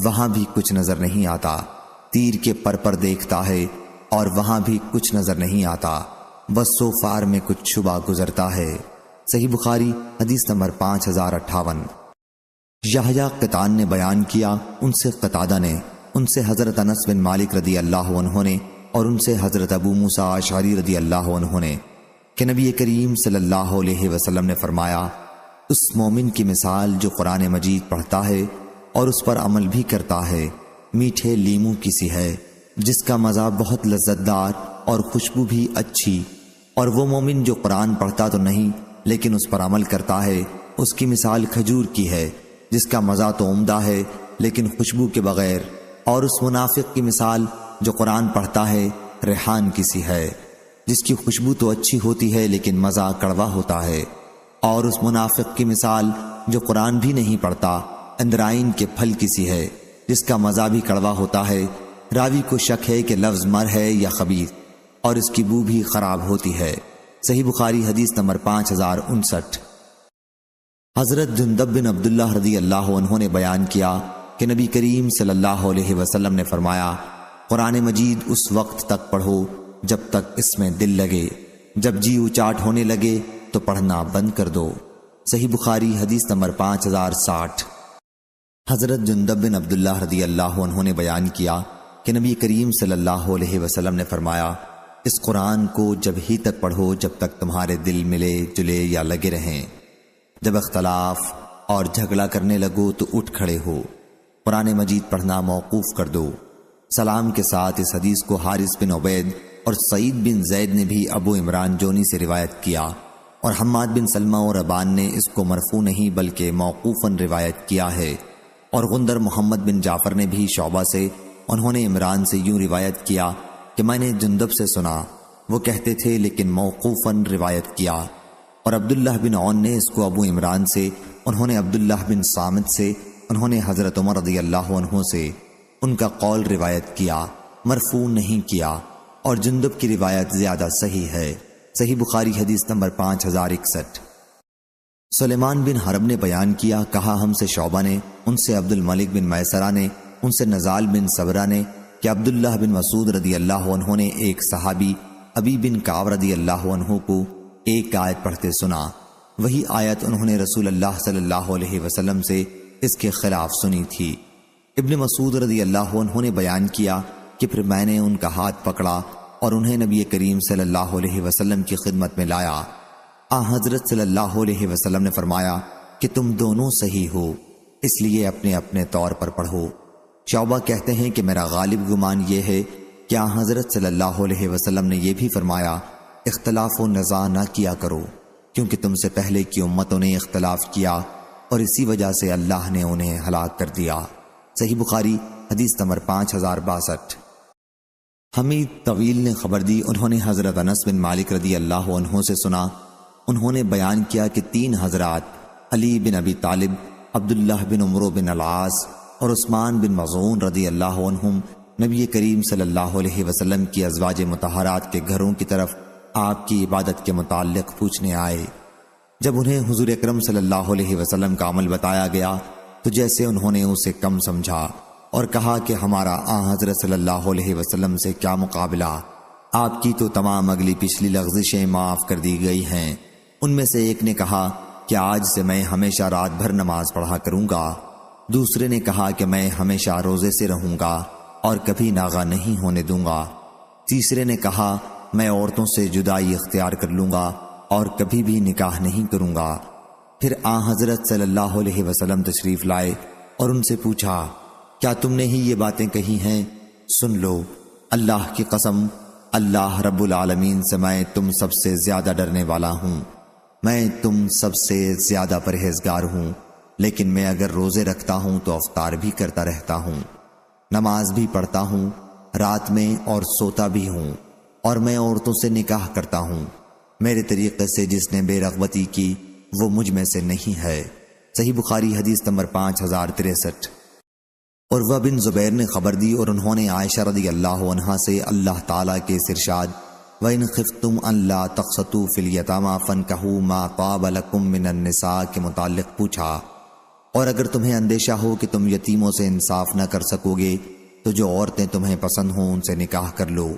وہاں بھی کچھ نظر نہیں آتا، تیر کے پر دیکھتا ہے اور وہاں بھی کچھ نظر نہیں آتا، بس سوفار میں کچھ شبہ گزرتا ہے۔ صحیح بخاری حدیث نمبر 5058۔ یحییٰ قطان نے بیان کیا، ان سے قتادہ نے، ان سے حضرت انس بن مالک رضی اللہ عنہ نے، اور ان سے حضرت ابو موسیٰ اشعری رضی اللہ عنہ نے کہ نبی کریم صلی اللہ علیہ وسلم نے فرمایا، اس مومن کی مثال جو قرآن مجید پڑھتا ہے اور اس پر عمل بھی کرتا ہے، میٹھے لیموں کی سی ہے جس کا مزہ بہت لذت دار اور خوشبو بھی اچھی، اور وہ مومن جو قرآن پڑھتا تو نہیں لیکن اس پر عمل کرتا ہے، اس کی مثال کھجور کی ہے جس کا مزہ تو عمدہ ہے لیکن خوشبو کے بغیر، اور اس منافق کی مثال جو قرآن پڑھتا ہے ریحان کی سی ہے جس کی خوشبو تو اچھی ہوتی ہے لیکن مزہ کڑوا ہوتا ہے، اور اس منافق کی مثال جو قرآن بھی نہیں پڑھتا اندرائن کے پھل کی سی ہے جس کا مزہ بھی کڑوا ہوتا ہے۔ راوی کو شک ہے کہ لفظ مر ہے یا خبیث، اور اس کی بو بھی خراب ہوتی ہے۔ صحیح بخاری حدیث نمبر 5059۔ حضرت جندب بن عبداللہ رضی اللہ عنہ نے بیان کیا کہ نبی کریم صلی اللہ علیہ وسلم نے فرمایا، قرآن مجید اس وقت تک پڑھو جب تک اس میں دل لگے، جب جی اچاٹ ہونے لگے تو پڑھنا بند کر دو۔ صحیح بخاری حدیث نمبر 5060۔ حضرت جندب بن عبداللہ رضی اللہ عنہ نے بیان کیا کہ نبی کریم صلی اللہ علیہ وسلم نے فرمایا، اس قرآن کو جب ہی تک پڑھو جب تک تمہارے دل ملے جلے یا لگے رہیں، جب اختلاف اور جھگڑا کرنے لگو تو اٹھ کھڑے ہو، قرآن مجید پڑھنا موقوف کر دو۔ سلام کے ساتھ اس حدیث کو حارث بن عبید اور سعید بن زید نے بھی ابو عمران جونی سے روایت کیا، اور حماد بن سلمہ اور ابان نے اس کو مرفوع نہیں بلکہ موقوفاً روایت کیا ہے، اور غندر محمد بن جعفر نے بھی شعبہ سے، انہوں نے عمران سے یوں روایت کیا کہ میں نے جندب سے سنا، وہ کہتے تھے لیکن موقوفاً روایت کیا، اور عبداللہ بن عون نے اس کو ابو عمران سے، انہوں نے عبداللہ بن صامت سے، انہوں نے حضرت عمر رضی اللہ عنہ سے ان کا قول روایت کیا، مرفوع نہیں کیا، اور جندب کی روایت زیادہ صحیح ہے۔ صحیح بخاری حدیث نمبر 5061۔ سلیمان بن حرب نے بیان کیا، کہا ہم سے شعبہ نے، ان سے عبد الملک بن میسرہ نے، ان سے نزال بن صبرہ نے کہ عبداللہ بن مسعود رضی اللہ عنہ نے ایک صحابی ابی بن کعب رضی اللہ عنہ کو ایک آیت پڑھتے سنا، وہی آیت انہوں نے رسول اللہ صلی اللہ علیہ وسلم سے اس کے خلاف سنی تھی۔ ابن مسعود رضی اللہ عنہ نے بیان کیا کہ پھر میں نے ان کا ہاتھ پکڑا اور انہیں نبی کریم صلی اللہ علیہ وسلم کی خدمت میں لایا۔ حضرت صلی اللہ علیہ وسلم نے فرمایا کہ تم دونوں صحیح ہو، اس لیے اپنے اپنے طور پر پڑھو۔ شعبہ کہتے ہیں کہ میرا غالب گمان یہ ہے کہ حضرت صلی اللہ علیہ وسلم نے یہ بھی فرمایا، اختلاف و نزاع نہ کیا کرو، کیونکہ تم سے پہلے کی امتوں نے اختلاف کیا اور اسی وجہ سے اللہ نے انہیں ہلاک کر دیا۔ صحیح بخاری حدیث نمبر 5062۔ حمید طویل نے خبر دی، انہوں نے حضرت انس بن مالک رضی اللہ عنہ سے سنا، انہوں نے بیان کیا کہ 3 حضرات علی بن ابی طالب، عبداللہ بن عمرو بن العاص اور عثمان بن مظعون رضی اللہ عنہم نبی کریم صلی اللہ علیہ وسلم کی ازواج مطہرات کے گھروں کی طرف آپ کی عبادت کے متعلق پوچھنے آئے۔ جب انہیں حضور اکرم صلی اللہ علیہ وسلم کا عمل بتایا گیا تو جیسے انہوں نے اسے کم سمجھا اور کہا کہ ہمارا حضرت صلی اللہ علیہ وسلم سے کیا مقابلہ، آپ کی تو تمام اگلی پچھلی لغزشیں معاف کر دی گئی ہیں۔ ان میں سے ایک نے کہا کہ آج سے میں ہمیشہ رات بھر نماز پڑھا کروں گا، دوسرے نے کہا کہ میں ہمیشہ روزے سے رہوں گا اور کبھی ناغہ نہیں ہونے دوں گا، تیسرے نے کہا میں عورتوں سے جدائی اختیار کر لوں گا اور کبھی بھی نکاح نہیں کروں گا۔ پھر حضرت صلی اللہ علیہ وسلم تشریف لائے اور ان سے پوچھا کیا تم نے ہی یہ باتیں کہی ہیں؟ سن لو، اللہ کی قسم، اللہ رب العالمین سے میں تم سب سے زیادہ ڈرنے والا ہوں، میں تم سب سے زیادہ پرہیزگار ہوں، لیکن میں اگر روزے رکھتا ہوں تو افطار بھی کرتا رہتا ہوں، نماز بھی پڑھتا ہوں رات میں اور سوتا بھی ہوں، اور میں عورتوں سے نکاح کرتا ہوں، میرے طریقے سے جس نے بے رغبتی کی وہ مجھ میں سے نہیں ہے۔ صحیح بخاری حدیث نمبر 5063۔ عروہ بن زبیر نے خبر دی اور انہوں نے عائشہ رضی اللہ عنہا سے اللہ تعالیٰ کے ارشاد وَإِنْ خِفْتُمْ أَلَّا تَقْسَطُوا فِي الْيَتَامَىٰ فَانكِحُوا مَا طَابَ لَكُم مِّنَ النِّسَاءِ کے متعلق پوچھا، اور اگر تمہیں اندیشہ ہو کہ تم یتیموں سے انصاف نہ کر سکو گے تو جو عورتیں تمہیں پسند ہوں ان سے نکاح کر لو،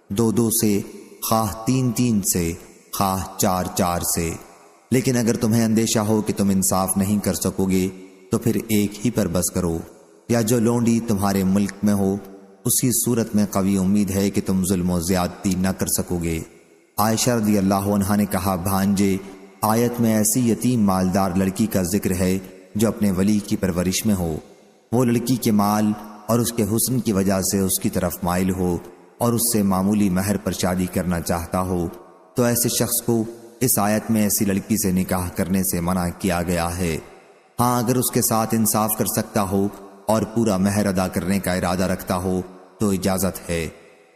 2 سے، خواہ 3 سے، خواہ 4 سے۔ لیکن اگر تمہیں اندیشہ ہو کہ تم انصاف نہیں کر سکو گے تو پھر ایک ہی پر بس کرو، یا جو لونڈی تمہارے ملک میں ہو اسی صورت میں قوی امید ہے کہ تم ظلم و زیادتی نہ کر سکو گے۔ عائشہ رضی اللہ عنہا نے کہا، بھانجے، آیت میں ایسی یتیم مالدار لڑکی کا ذکر ہے جو اپنے ولی کی پرورش میں ہو، وہ لڑکی کے مال اور اس کے حسن کی وجہ سے اس کی طرف مائل ہو اور اس سے معمولی مہر پر شادی کرنا چاہتا ہو، تو ایسے شخص کو اس آیت میں ایسی لڑکی سے نکاح کرنے سے منع کیا گیا ہے۔ ہاں، اگر اس کے ساتھ انصاف کر سکتا ہو اور پورا مہر ادا کرنے کا ارادہ رکھتا ہو تو اجازت ہے،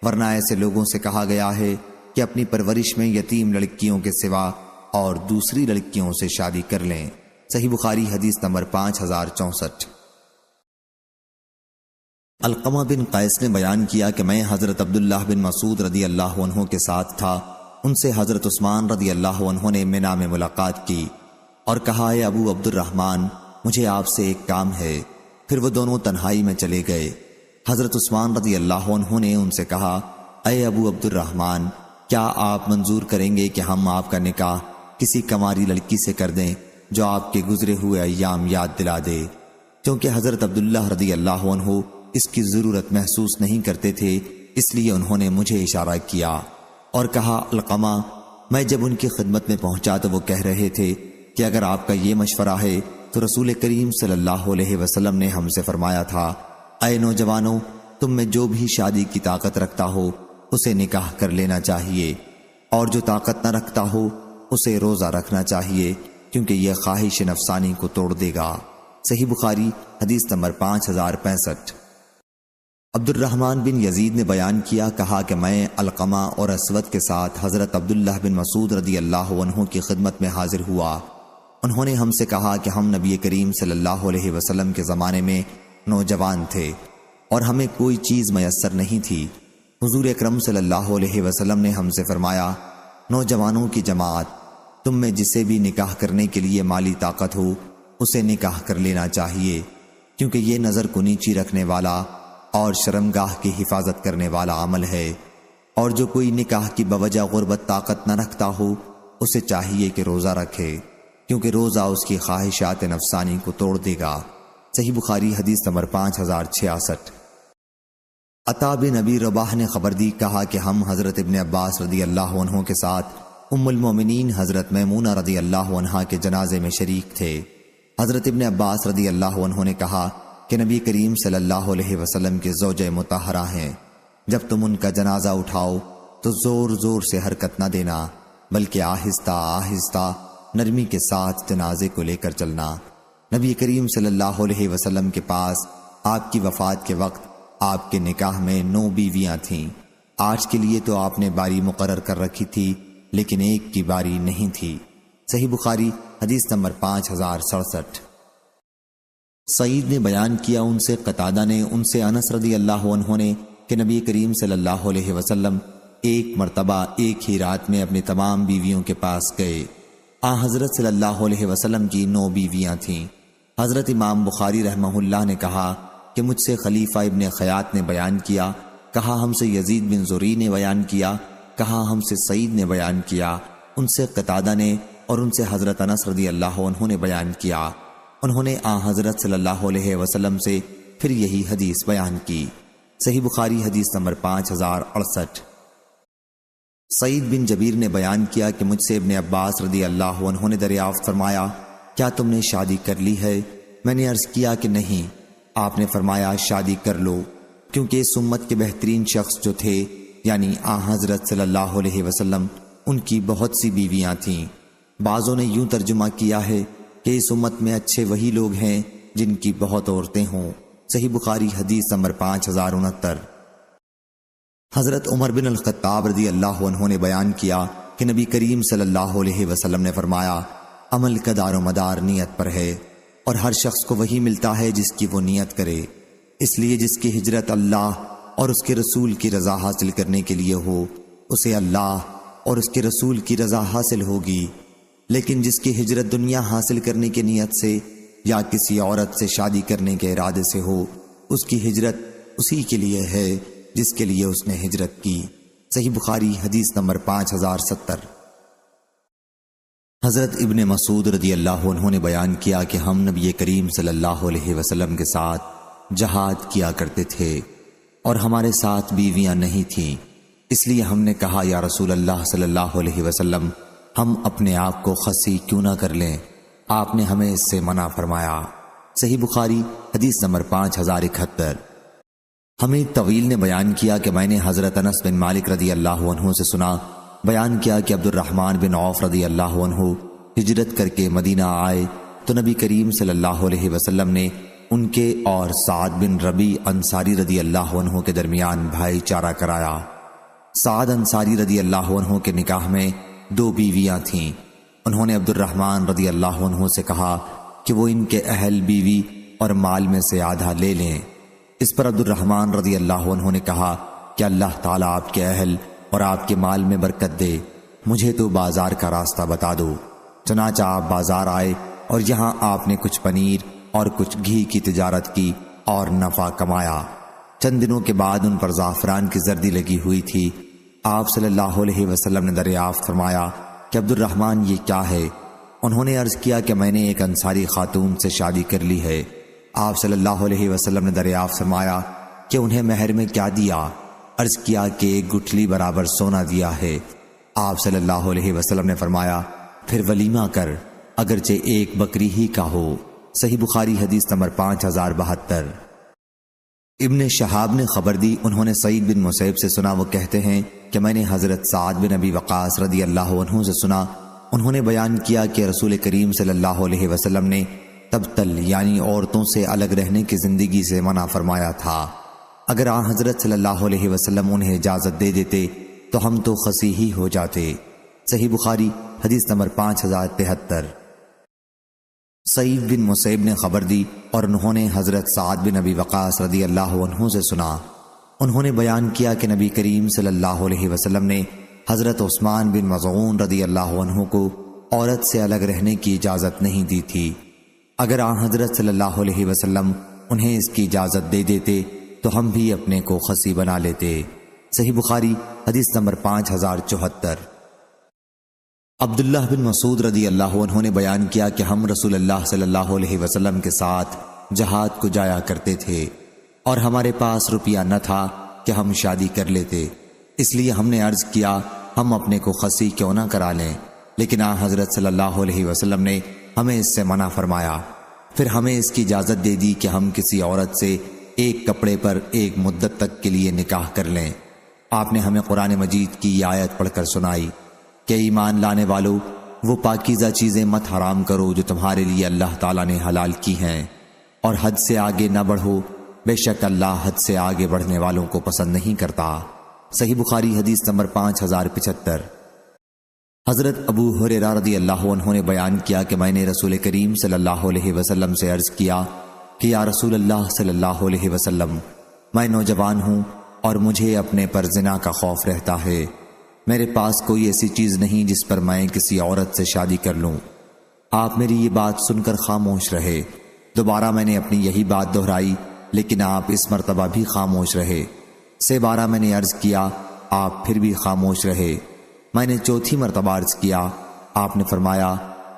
ورنہ ایسے لوگوں سے کہا گیا ہے کہ اپنی پرورش میں یتیم لڑکیوں کے سوا اور دوسری لڑکیوں سے شادی کر لیں۔ صحیح بخاری حدیث نمبر 5064۔ علقمہ بن قیس نے بیان کیا کہ میں حضرت عبداللہ بن مسعود رضی اللہ عنہ کے ساتھ تھا، ان سے حضرت عثمان رضی اللہ عنہ نے منا میں ملاقات کی اور کہا، اے ابو عبد الرحمن، مجھے آپ سے ایک کام ہے۔ پھر وہ دونوں تنہائی میں چلے گئے۔ حضرت عثمان رضی اللہ عنہ نے ان سے کہا، اے ابو عبد الرحمن، کیا آپ منظور کریں گے کہ ہم آپ کا نکاح کسی کنواری لڑکی سے کر دیں جو آپ کے گزرے ہوئے ایام یاد دلا دے؟ کیونکہ حضرت عبداللہ رضی اللہ عنہ اس کی ضرورت محسوس نہیں کرتے تھے، اس لیے انہوں نے مجھے اشارہ کیا اور کہا، علقمہ، میں جب ان کی خدمت میں پہنچا تو وہ کہہ رہے تھے کہ اگر آپ کا یہ مشورہ ہے تو رسول کریم صلی اللہ علیہ وسلم نے ہم سے فرمایا تھا، اے نوجوانوں، تم میں جو بھی شادی کی طاقت رکھتا ہو اسے نکاح کر لینا چاہیے، اور جو طاقت نہ رکھتا ہو اسے روزہ رکھنا چاہیے، کیونکہ یہ خواہش نفسانی کو توڑ دے گا۔ صحیح بخاری حدیث نمبر 5065۔ عبد الرحمن بن یزید نے بیان کیا، کہا کہ میں علقمہ اور اسود کے ساتھ حضرت عبداللہ بن مسعود رضی اللہ عنہ کی خدمت میں حاضر ہوا۔ انہوں نے ہم سے کہا کہ ہم نبی کریم صلی اللہ علیہ وسلم کے زمانے میں نوجوان تھے اور ہمیں کوئی چیز میسر نہیں تھی۔ حضور اکرم صلی اللہ علیہ وسلم نے ہم سے فرمایا، نوجوانوں کی جماعت، تم میں جسے بھی نکاح کرنے کے لیے مالی طاقت ہو اسے نکاح کر لینا چاہیے، کیونکہ یہ نظر کو نیچی رکھنے والا اور شرمگاہ کی حفاظت کرنے والا عمل ہے، اور جو کوئی نکاح کی بوجہ غربت طاقت نہ رکھتا ہو اسے چاہیے کہ روزہ رکھے، کیونکہ روزہ اس کی خواہشات نفسانی کو توڑ دے گا۔ صحیح بخاری حدیث نمبر 5066۔ عطا بن ابی رباح نے خبر دی، کہا کہ ہم حضرت ابن عباس رضی اللہ عنہ کے ساتھ ام المومنین حضرت میمونہ رضی اللہ عنہا کے جنازے میں شریک تھے۔ حضرت ابن عباس رضی اللہ عنہ نے کہا کہ نبی کریم صلی اللہ علیہ وسلم کے زوجہ مطہرہ ہیں، جب تم ان کا جنازہ اٹھاؤ تو زور زور سے حرکت نہ دینا، بلکہ آہستہ آہستہ نرمی کے ساتھ جنازے کو لے کر چلنا۔ نبی کریم صلی اللہ علیہ وسلم کے پاس آپ کی وفات کے وقت آپ کے نکاح میں 9 بیویاں تھیں۔ 8 کے لیے تو آپ نے باری مقرر کر رکھی تھی، لیکن ایک کی باری نہیں تھی۔ صحیح بخاری حدیث نمبر 5067۔ سعید نے بیان کیا، ان سے قتادہ نے، ان سے انس رضی اللہ عنہ نے کہ نبی کریم صلی اللہ علیہ وسلم ایک مرتبہ ایک ہی رات میں اپنی تمام بیویوں کے پاس گئے۔ حضرت صلی اللہ علیہ وسلم کی 9 بیویاں تھیں۔ حضرت امام بخاری رحمہ اللہ نے کہا کہ مجھ سے خلیفہ ابن خیاط نے بیان کیا، کہا ہم سے یزید بن زری نے بیان کیا، کہا ہم سے سعید نے بیان کیا، ان سے قتادہ نے، اور ان سے حضرت انس رضی اللہ عنہ نے بیان کیا۔ انہوں نے حضرت صلی اللہ علیہ وسلم سے پھر یہی حدیث بیان کی۔ صحیح بخاری حدیث نمبر 5068۔ سعید بن جبیر نے بیان کیا کہ مجھ سے ابن عباس رضی اللہ عنہ نے دریافت فرمایا، کیا تم نے شادی کر لی ہے؟ میں نے عرض کیا کہ نہیں۔ آپ نے فرمایا، شادی کر لو، کیونکہ اس امت کے بہترین شخص جو تھے یعنی حضرت صلی اللہ علیہ وسلم، ان کی بہت سی بیویاں تھیں۔ بعضوں نے یوں ترجمہ کیا ہے کہ اس امت میں اچھے وہی لوگ ہیں جن کی بہت عورتیں ہوں۔ صحیح بخاری حدیث نمبر 5069۔ حضرت عمر بن الخطاب رضی اللہ عنہ نے بیان کیا کہ نبی کریم صلی اللہ علیہ وسلم نے فرمایا، عمل کا دار و مدار نیت پر ہے، اور ہر شخص کو وہی ملتا ہے جس کی وہ نیت کرے۔ اس لیے جس کی ہجرت اللہ اور اس کے رسول کی رضا حاصل کرنے کے لیے ہو، اسے اللہ اور اس کے رسول کی رضا حاصل ہوگی، لیکن جس کی ہجرت دنیا حاصل کرنے کی نیت سے یا کسی عورت سے شادی کرنے کے ارادے سے ہو، اس کی ہجرت اسی کے لیے ہے جس کے لیے اس نے ہجرت کی۔ صحیح بخاری حدیث نمبر 5070۔ حضرت ابن مسعود رضی اللہ عنہ نے بیان کیا کہ ہم نبی کریم صلی اللہ علیہ وسلم کے ساتھ جہاد کیا کرتے تھے اور ہمارے ساتھ بیویاں نہیں تھیں، اس لیے ہم نے کہا یا رسول اللہ صلی اللہ علیہ وسلم ہم اپنے آپ کو خصی کیوں نہ کر لیں؟ آپ نے ہمیں اس سے منع فرمایا۔ صحیح بخاری حدیث نمبر 5071۔ ہمیں طویل نے بیان کیا کہ میں نے حضرت انس بن مالک رضی اللہ عنہ سے سنا، بیان کیا کہ عبد الرحمن بن عوف رضی اللہ عنہ ہجرت کر کے مدینہ آئے تو نبی کریم صلی اللہ علیہ وسلم نے ان کے اور سعد بن ربی انصاری رضی اللہ عنہ کے درمیان بھائی چارہ کرایا۔ سعد انصاری رضی اللہ عنہ کے نکاح میں 2 بیویاں تھیں۔ انہوں نے عبد الرحمن رضی اللہ عنہ سے کہا کہ وہ ان کے اہل بیوی اور مال میں سے آدھا لے لیں۔ اس پر عبد الرحمن رضی اللہ عنہ نے کہا کہ اللہ تعالیٰ آپ کے اہل اور آپ کے مال میں برکت دے، مجھے تو بازار کا راستہ بتا دو۔ چنانچہ آپ بازار آئے اور یہاں آپ نے کچھ پنیر اور کچھ گھی کی تجارت کی اور نفع کمایا۔ چند دنوں کے بعد ان پر زعفران کی زردی لگی ہوئی تھی۔ آپ صلی اللہ علیہ وسلم نے دریافت فرمایا کہ عبد الرحمن یہ کیا ہے؟ انہوں نے عرض کیا کہ میں نے ایک انصاری خاتون سے شادی کر لی ہے۔ آپ صلی اللہ علیہ وسلم نے دریافت فرمایا کہ انہیں مہر میں کیا دیا؟ عرض کیا کہ 1 گٹھلی برابر سونا دیا ہے۔ آپ صلی اللہ علیہ وسلم نے فرمایا پھر ولیمہ کر، اگرچہ 1 بکری ہی کا ہو۔ صحیح بخاری حدیث نمبر 5072۔ ابن شہاب نے خبر دی، انہوں نے سعید بن مسیب سے سنا، وہ کہتے ہیں کہ میں نے حضرت سعد بن ابی وقاص رضی اللہ عنہ سے سنا، انہوں نے بیان کیا کہ رسول کریم صلی اللہ علیہ وسلم نے تبتل یعنی عورتوں سے الگ رہنے کی زندگی سے منع فرمایا تھا۔ اگر آن حضرت صلی اللہ علیہ وسلم انہیں اجازت دے دیتے تو ہم تو خصی ہی ہو جاتے۔ صحیح بخاری حدیث نمبر 5073۔ سعید بن مسیب نے خبر دی اور انہوں نے حضرت سعد بن ابی وقاص رضی اللہ عنہ سے سنا، انہوں نے بیان کیا کہ نبی کریم صلی اللہ علیہ وسلم نے حضرت عثمان بن مظعون رضی اللہ عنہ کو عورت سے الگ رہنے کی اجازت نہیں دی تھی۔ اگر آن حضرت صلی اللہ علیہ وسلم انہیں اس کی اجازت دے دیتے تو ہم بھی اپنے کو خصی بنا لیتے۔ صحیح بخاری حدیث نمبر 5074۔ عبداللہ بن مسعود رضی اللہ عنہ نے بیان کیا کہ ہم رسول اللہ صلی اللہ علیہ وسلم کے ساتھ جہاد کو جایا کرتے تھے اور ہمارے پاس روپیہ نہ تھا کہ ہم شادی کر لیتے، اس لیے ہم نے عرض کیا ہم اپنے کو خصی کیوں نہ کرا لیں، لیکن آن حضرت صلی اللہ علیہ وسلم نے ہمیں اس سے منع فرمایا۔ پھر ہمیں اس کی اجازت دے دی کہ ہم کسی عورت سے 1 کپڑے پر 1 مدت تک کے لیے نکاح کر لیں۔ آپ نے ہمیں قرآن مجید کی یہ آیت پڑھ کر سنائی کہ ایمان لانے والو وہ پاکیزہ چیزیں مت حرام کرو جو تمہارے لیے اللہ تعالیٰ نے حلال کی ہیں، اور حد سے آگے نہ بڑھو، بے شک اللہ حد سے آگے بڑھنے والوں کو پسند نہیں کرتا۔ صحیح بخاری حدیث نمبر 5075۔ حضرت ابو ہریرہ رضی اللہ عنہ نے بیان کیا کہ میں نے رسول کریم صلی اللہ علیہ وسلم سے عرض کیا کہ یا رسول اللہ صلی اللہ علیہ وسلم، میں نوجوان ہوں اور مجھے اپنے پر زنا کا خوف رہتا ہے، میرے پاس کوئی ایسی چیز نہیں جس پر میں کسی عورت سے شادی کر لوں۔ آپ میری یہ بات سن کر خاموش رہے۔ دوبارہ میں نے اپنی یہی بات دہرائی لیکن آپ اس مرتبہ بھی خاموش رہے۔ 3 بار میں نے عرض کیا، آپ پھر بھی خاموش رہے۔ میں نے 4تھی مرتبہ عرض کیا، آپ نے فرمایا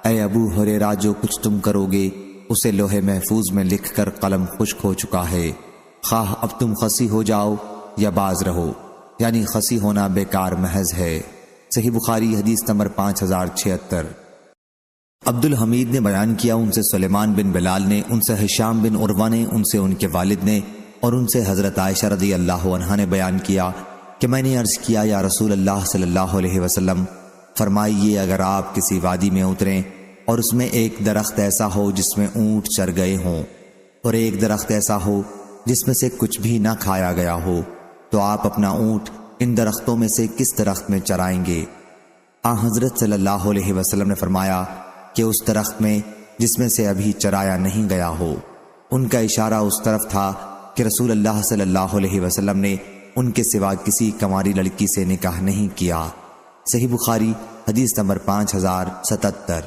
اے ابو ہریرہ جو کچھ تم کرو گے اسے لوح محفوظ میں لکھ کر قلم خشک ہو چکا ہے، خواہ اب تم خصی ہو جاؤ یا باز رہو، یعنی خصی ہونا بیکار محض ہے۔ صحیح بخاری حدیث نمبر 5076۔ عبد الحمید نے بیان کیا، ان سے سلیمان بن بلال نے، ان سے ہشام بن عروہ نے، ان سے ان کے والد نے اور ان سے حضرت عائشہ رضی اللہ عنہا نے بیان کیا کہ میں نے عرض کیا یا رسول اللہ صلی اللہ علیہ وسلم، فرمائیے اگر آپ کسی وادی میں اتریں اور اس میں ایک درخت ایسا ہو جس میں اونٹ چر گئے ہوں اور ایک درخت ایسا ہو جس میں سے کچھ بھی نہ کھایا گیا ہو، تو آپ اپنا اونٹ ان درختوں میں سے کس درخت میں چرائیں گے؟ آن حضرت صلی اللہ علیہ وسلم نے فرمایا کہ اس درخت میں جس میں سے ابھی چرایا نہیں گیا ہو۔ ان کا اشارہ اس طرف تھا کہ رسول اللہ صلی اللہ علیہ وسلم نے ان کے سوا کسی کنواری لڑکی سے نکاح نہیں کیا۔ صحیح بخاری حدیث نمبر 5077۔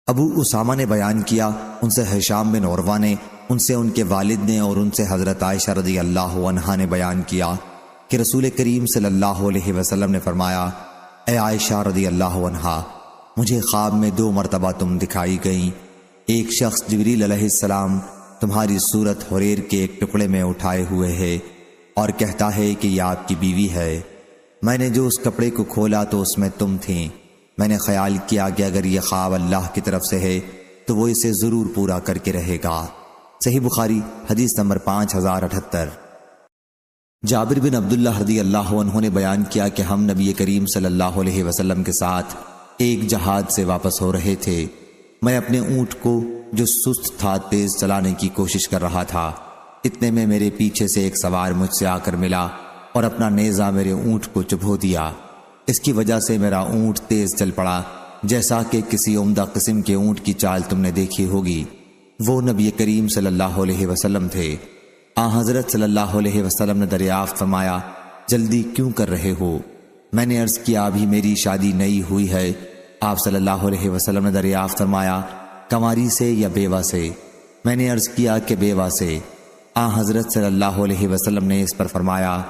ابو اسامہ نے بیان کیا، ان سے ہشام بن عروہ نے، ان سے ان کے والد نے اور ان سے حضرت عائشہ رضی اللہ عنہا نے بیان کیا کہ رسول کریم صلی اللہ علیہ وسلم نے فرمایا، اے عائشہ رضی اللہ عنہا، مجھے خواب میں 2 مرتبہ تم دکھائی گئیں۔ ایک شخص جبریل علیہ السلام تمہاری صورت حریر کے ایک ٹکڑے میں اٹھائے ہوئے ہے اور کہتا ہے کہ یہ آپ کی بیوی ہے۔ میں نے جو اس کپڑے کو کھولا تو اس میں تم تھیں۔ میں نے خیال کیا کہ اگر یہ خواب اللہ کی طرف سے ہے تو وہ اسے ضرور پورا کر کے رہے گا۔ صحیح بخاری حدیث نمبر 5078۔ جابر بن عبداللہ رضی اللہ عنہ نے بیان کیا کہ ہم نبی کریم صلی اللہ علیہ وسلم کے ساتھ ایک جہاد سے واپس ہو رہے تھے۔ میں اپنے اونٹ کو جو سست تھا تیز چلانے کی کوشش کر رہا تھا، اتنے میں میرے پیچھے سے ایک سوار مجھ سے آ کر ملا اور اپنا نیزہ میرے اونٹ کو چبھو دیا۔ اس کی وجہ سے میرا اونٹ تیز چل پڑا، جیسا کہ کسی عمدہ قسم کے اونٹ کی چال تم نے دیکھی ہوگی۔ وہ نبی کریم صلی اللہ علیہ وسلم تھے۔ حضرت صلی اللہ علیہ وسلم نے دریافت فرمایا، جلدی کیوں کر رہے ہو؟ میں نے عرض کیا، ابھی میری شادی نئی ہوئی ہے۔ آپ صلی اللہ علیہ وسلم نے دریافت فرمایا، کنواری سے یا بیوہ سے؟ میں نے عرض کیا کہ بیوہ سے۔ حضرت صلی اللہ علیہ وسلم نے اس پر فرمایا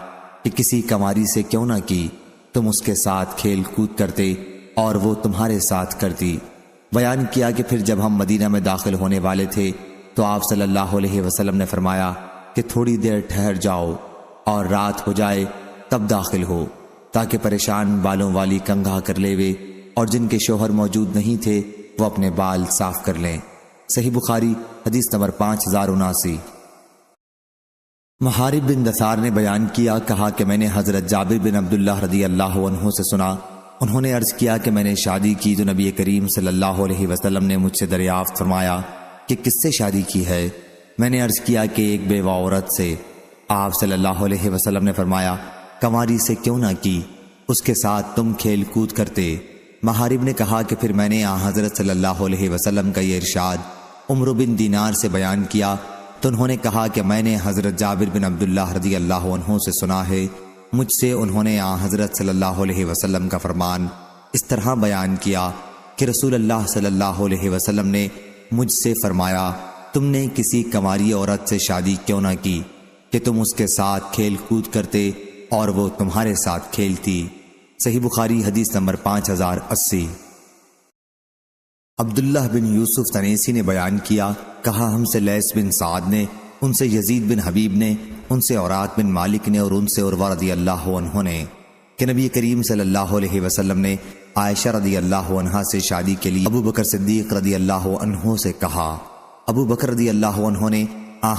کہ کسی کنواری سے کیوں نہ کی، تم اس کے ساتھ کھیل کود کرتے اور وہ تمہارے ساتھ کرتی۔ بیان کیا کہ پھر جب ہم مدینہ میں داخل ہونے والے تھے تو آپ صلی اللہ علیہ وسلم نے فرمایا کہ تھوڑی دیر ٹھہر جاؤ اور رات ہو جائے تب داخل ہو، تاکہ پریشان بالوں والی کنگھا کر لیوے اور جن کے شوہر موجود نہیں تھے وہ اپنے بال صاف کر لیں۔ صحیح بخاری حدیث نمبر 5079۔ محارب بن دثار نے بیان کیا، کہا کہ میں نے حضرت جابر بن عبداللہ رضی اللہ عنہ سے سنا، انہوں نے عرض کیا کہ میں نے شادی کی تو نبی کریم صلی اللہ علیہ وسلم نے مجھ سے دریافت فرمایا کہ کس سے شادی کی ہے؟ میں نے عرض کیا کہ ایک بیوہ عورت سے۔ آپ صلی اللہ علیہ وسلم نے فرمایا، کنواری سے کیوں نہ کی، اس کے ساتھ تم کھیل کود کرتے۔ محارب نے کہا کہ پھر میں نے حضرت صلی اللہ علیہ وسلم کا یہ ارشاد عمرو بن دینار سے بیان کیا تو انہوں نے کہا کہ میں نے حضرت جابر بن عبداللہ رضی اللہ عنہ سے سنا ہے، مجھ سے انہوں نے حضرت صلی اللہ علیہ وسلم کا فرمان اس طرح بیان کیا کہ رسول اللہ صلی اللہ علیہ وسلم نے مجھ سے فرمایا، تم نے کسی کنواری عورت سے شادی کیوں نہ کی کہ تم اس کے ساتھ کھیل کود کرتے اور وہ تمہارے ساتھ کھیلتی۔ صحیح بخاری حدیث نمبر 5080۔ عبداللہ بن یوسف تنیسی نے بیان کیا، کہا ہم سے لیث بن سعد نے، ان سے یزید بن حبیب نے، ان سے اوراق بن مالک نے اور ان سے عروہ رضی اللہ عنہ نے کہ نبی کریم صلی اللہ علیہ وسلم نے عائشہ رضی اللہ عنہا سے شادی کے لیے ابو بکر صدیق رضی اللہ عنہ سے کہا۔ ابو بکر رضی اللہ عنہ نے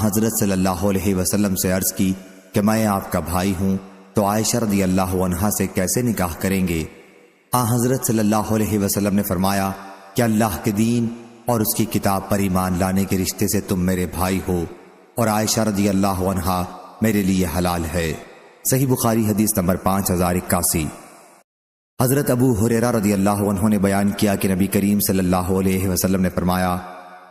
حضرت صلی اللہ علیہ وسلم سے عرض کی کہ میں آپ کا بھائی ہوں تو عائشہ رضی اللہ عنہا سے کیسے نکاح کریں گے؟ حضرت صلی اللہ علیہ وسلم نے فرمایا کہ اللہ کے دین اور اس کی کتاب پر ایمان لانے کے رشتے سے تم میرے بھائی ہو اور عائشہ رضی اللہ عنہا میرے لیے حلال ہے۔ صحیح بخاری حدیث نمبر 5081۔ حضرت ابو ہریرہ رضی اللہ عنہ نے بیان کیا کہ نبی کریم صلی اللہ علیہ وسلم نے فرمایا،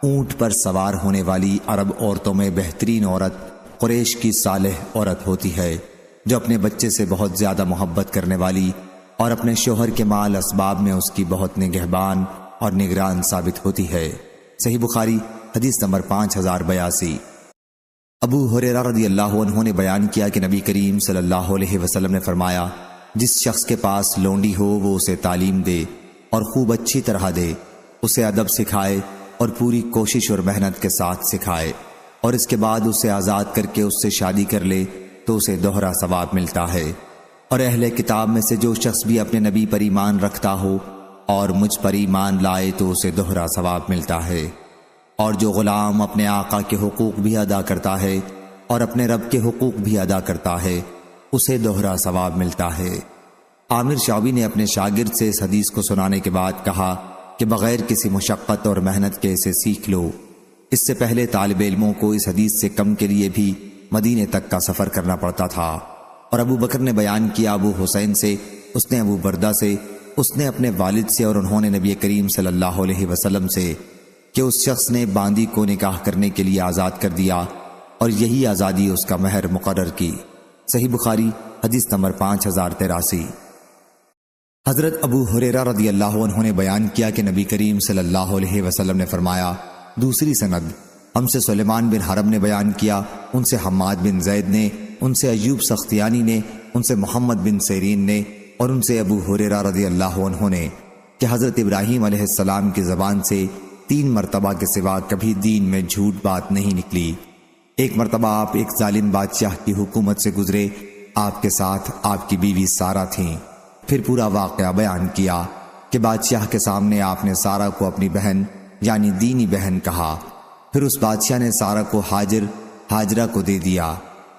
اونٹ پر سوار ہونے والی عرب عورتوں میں بہترین عورت قریش کی صالح عورت ہوتی ہے، جو اپنے بچے سے بہت زیادہ محبت کرنے والی اور اپنے شوہر کے مال اسباب میں اس کی بہت نگہبان اور نگران ثابت ہوتی ہے۔ صحیح بخاری حدیث نمبر 5082۔ ابو ہریرہ رضی اللہ عنہ نے بیان کیا کہ نبی کریم صلی اللہ علیہ وسلم نے فرمایا، جس شخص کے پاس لونڈی ہو وہ اسے تعلیم دے اور خوب اچھی طرح دے، اسے ادب سکھائے اور پوری کوشش اور محنت کے ساتھ سکھائے، اور اس کے بعد اسے آزاد کر کے اس سے شادی کر لے تو اسے دوہرا ثواب ملتا ہے۔ اور اہل کتاب میں سے جو شخص بھی اپنے نبی پر ایمان رکھتا ہو اور مجھ پر ایمان لائے تو اسے دوہرا ثواب ملتا ہے۔ اور جو غلام اپنے آقا کے حقوق بھی ادا کرتا ہے اور اپنے رب کے حقوق بھی ادا کرتا ہے اسے دوہرا ثواب ملتا ہے۔ عامر شعبی نے اپنے شاگرد سے اس حدیث کو سنانے کے بعد کہا کہ بغیر کسی مشقت اور محنت کے اسے سیکھ لو۔ اس سے پہلے طالب علموں کو اس حدیث سے کم کے لیے بھی مدینے تک کا سفر کرنا پڑتا تھا۔ اور ابو بکر نے بیان کیا ابو حسین سے، اس نے ابو بردہ سے، اس نے اپنے والد سے اور انہوں نے نبی کریم صلی اللہ علیہ وسلم سے کہ اس شخص نے باندی کو نکاح کرنے کے لیے آزاد کر دیا اور یہی آزادی اس کا مہر مقرر کی۔ صحیح بخاری حدیث نمبر 5083۔ حضرت ابو ہریرہ رضی اللہ عنہ نے بیان کیا کہ نبی کریم صلی اللہ علیہ وسلم نے فرمایا، دوسری سند ہم سے سلیمان بن حرب نے بیان کیا، ان سے حماد بن زید نے، ان سے ایوب سختیانی نے، ان سے محمد بن سیرین نے، اور ان سے ابو ہریرہ رضی اللہ عنہ نے کہ حضرت ابراہیم علیہ السلام کی زبان سے 3 مرتبہ کے سوا کبھی دین میں جھوٹ بات نہیں نکلی۔ ایک مرتبہ آپ ایک ظالم بادشاہ کی حکومت سے گزرے، آپ کے ساتھ آپ کی بیوی سارہ تھیں۔ پھر پورا واقعہ بیان کیا کہ بادشاہ کے سامنے آپ نے سارہ کو اپنی بہن یعنی دینی بہن کہا۔ پھر اس بادشاہ نے سارہ کو ہاجرہ کو دے دیا۔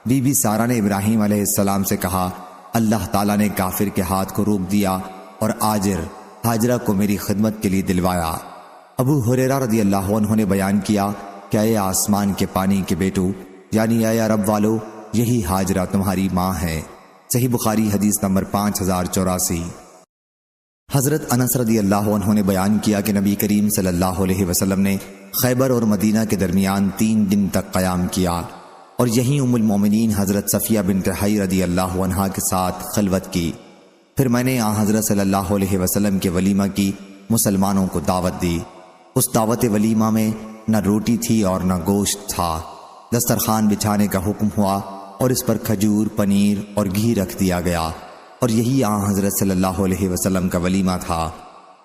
بی بی سارہ نے ابراہیم علیہ السلام سے کہا، اللہ تعالیٰ نے کافر کے ہاتھ کو روک دیا اور ہاجرہ کو میری خدمت کے لیے دلوایا۔ ابو ہریرہ رضی اللہ عنہ نے بیان کیا کہ اے آسمان کے پانی کے بیٹو یعنی اے عرب والو، یہی ہاجرہ تمہاری ماں ہے۔ صحیح بخاری حدیث نمبر 5084۔ حضرت انس رضی اللہ عنہ نے بیان کیا کہ نبی کریم صلی اللہ علیہ وسلم نے خیبر اور مدینہ کے درمیان 3 دن تک قیام کیا اور یہیں ام المومنین حضرت صفیہ بنت حی رضی اللہ عنہا کے ساتھ خلوت کی۔ پھر میں نے حضرت صلی اللہ علیہ وسلم کے ولیمہ کی مسلمانوں کو دعوت دی۔ اس دعوت ولیمہ میں نہ روٹی تھی اور نہ گوشت تھا۔ دسترخوان بچھانے کا حکم ہوا اور اس پر کھجور، پنیر اور گھی رکھ دیا گیا، اور یہی حضرت صلی اللہ علیہ وسلم کا ولیمہ تھا۔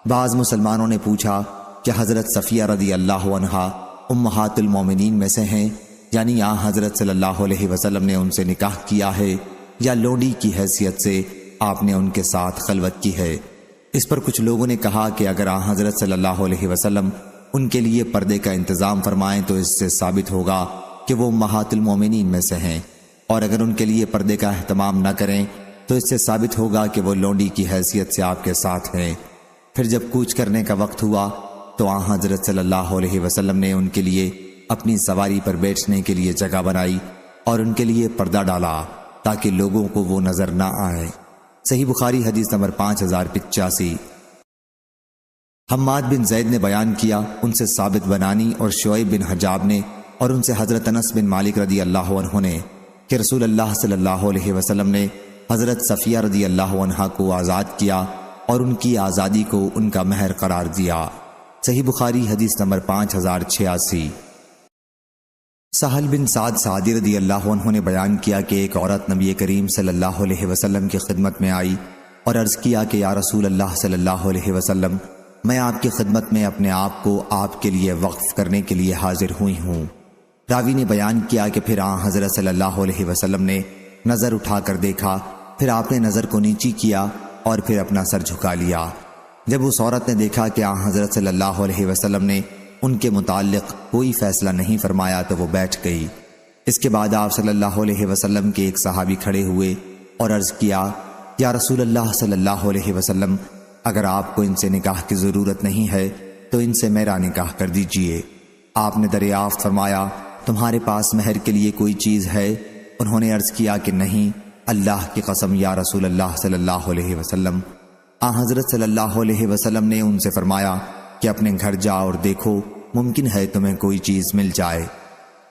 بعض مسلمانوں نے پوچھا کہ حضرت صفیہ رضی اللہ عنہا امہات المومنین میں سے ہیں، یعنی حضرت صلی اللہ علیہ وسلم نے ان سے نکاح کیا ہے یا لونڈی کی حیثیت سے آپ نے ان کے ساتھ خلوت کی ہے؟ اس پر کچھ لوگوں نے کہا کہ اگر حضرت صلی اللہ علیہ وسلم ان کے لیے پردے کا انتظام فرمائیں تو اس سے ثابت ہوگا کہ وہ امہات المومنین میں سے ہیں، اور اگر ان کے لیے پردے کا اہتمام نہ کریں تو اس سے ثابت ہوگا کہ وہ لونڈی کی حیثیت سے آپ کے ساتھ ہیں۔ پھر جب کوچ کرنے کا وقت ہوا تو حضرت صلی اللہ علیہ وسلم نے ان کے لیے اپنی سواری پر بیٹھنے کے لیے جگہ بنائی اور ان کے لیے پردہ ڈالا تاکہ لوگوں کو وہ نظر نہ آئے۔ صحیح بخاری حدیث نمبر 5085۔ حماد بن زید نے بیان کیا، ان سے ثابت بنانی اور شعیب بن حجاب نے، اور ان سے حضرت انس بن مالک رضی اللہ عنہ نے کہ رسول اللہ صلی اللہ علیہ وسلم نے حضرت صفیہ رضی اللہ عنہا کو آزاد کیا اور ان کی آزادی کو ان کا مہر قرار دیا۔ صحیح بخاری حدیث نمبر 5086۔ سہل بن سعد سعدی رضی اللہ عنہ نے بیان کیا کہ ایک عورت نبی کریم صلی اللہ علیہ وسلم کی خدمت میں آئی اور عرض کیا کہ یا رسول اللہ صلی اللہ علیہ وسلم، میں آپ کی خدمت میں اپنے آپ کو آپ کے لیے وقف کرنے کے لیے حاضر ہوئی ہوں۔ راوی نے بیان کیا کہ پھر حضرت صلی اللہ علیہ وسلم نے نظر اٹھا کر دیکھا، پھر آپ نے نظر کو نیچی کیا اور پھر اپنا سر جھکا لیا۔ جب اس عورت نے دیکھا کہ حضرت صلی اللہ علیہ وسلم نے ان کے متعلق کوئی فیصلہ نہیں فرمایا تو وہ بیٹھ گئی۔ اس کے بعد آپ صلی اللہ علیہ وسلم کے ایک صحابی کھڑے ہوئے اور عرض کیا، یا رسول اللہ صلی اللہ علیہ وسلم، اگر آپ کو ان سے نکاح کی ضرورت نہیں ہے تو ان سے میرا نکاح کر دیجئے۔ آپ نے دریافت فرمایا، تمہارے پاس مہر کے لیے کوئی چیز ہے؟ انہوں نے عرض کیا کہ نہیں، اللہ کی قسم یا رسول اللہ صلی اللہ علیہ وسلم۔ حضرت صلی اللہ علیہ وسلم نے ان سے فرمایا کہ اپنے گھر جاؤ اور دیکھو، ممکن ہے تمہیں کوئی چیز مل جائے۔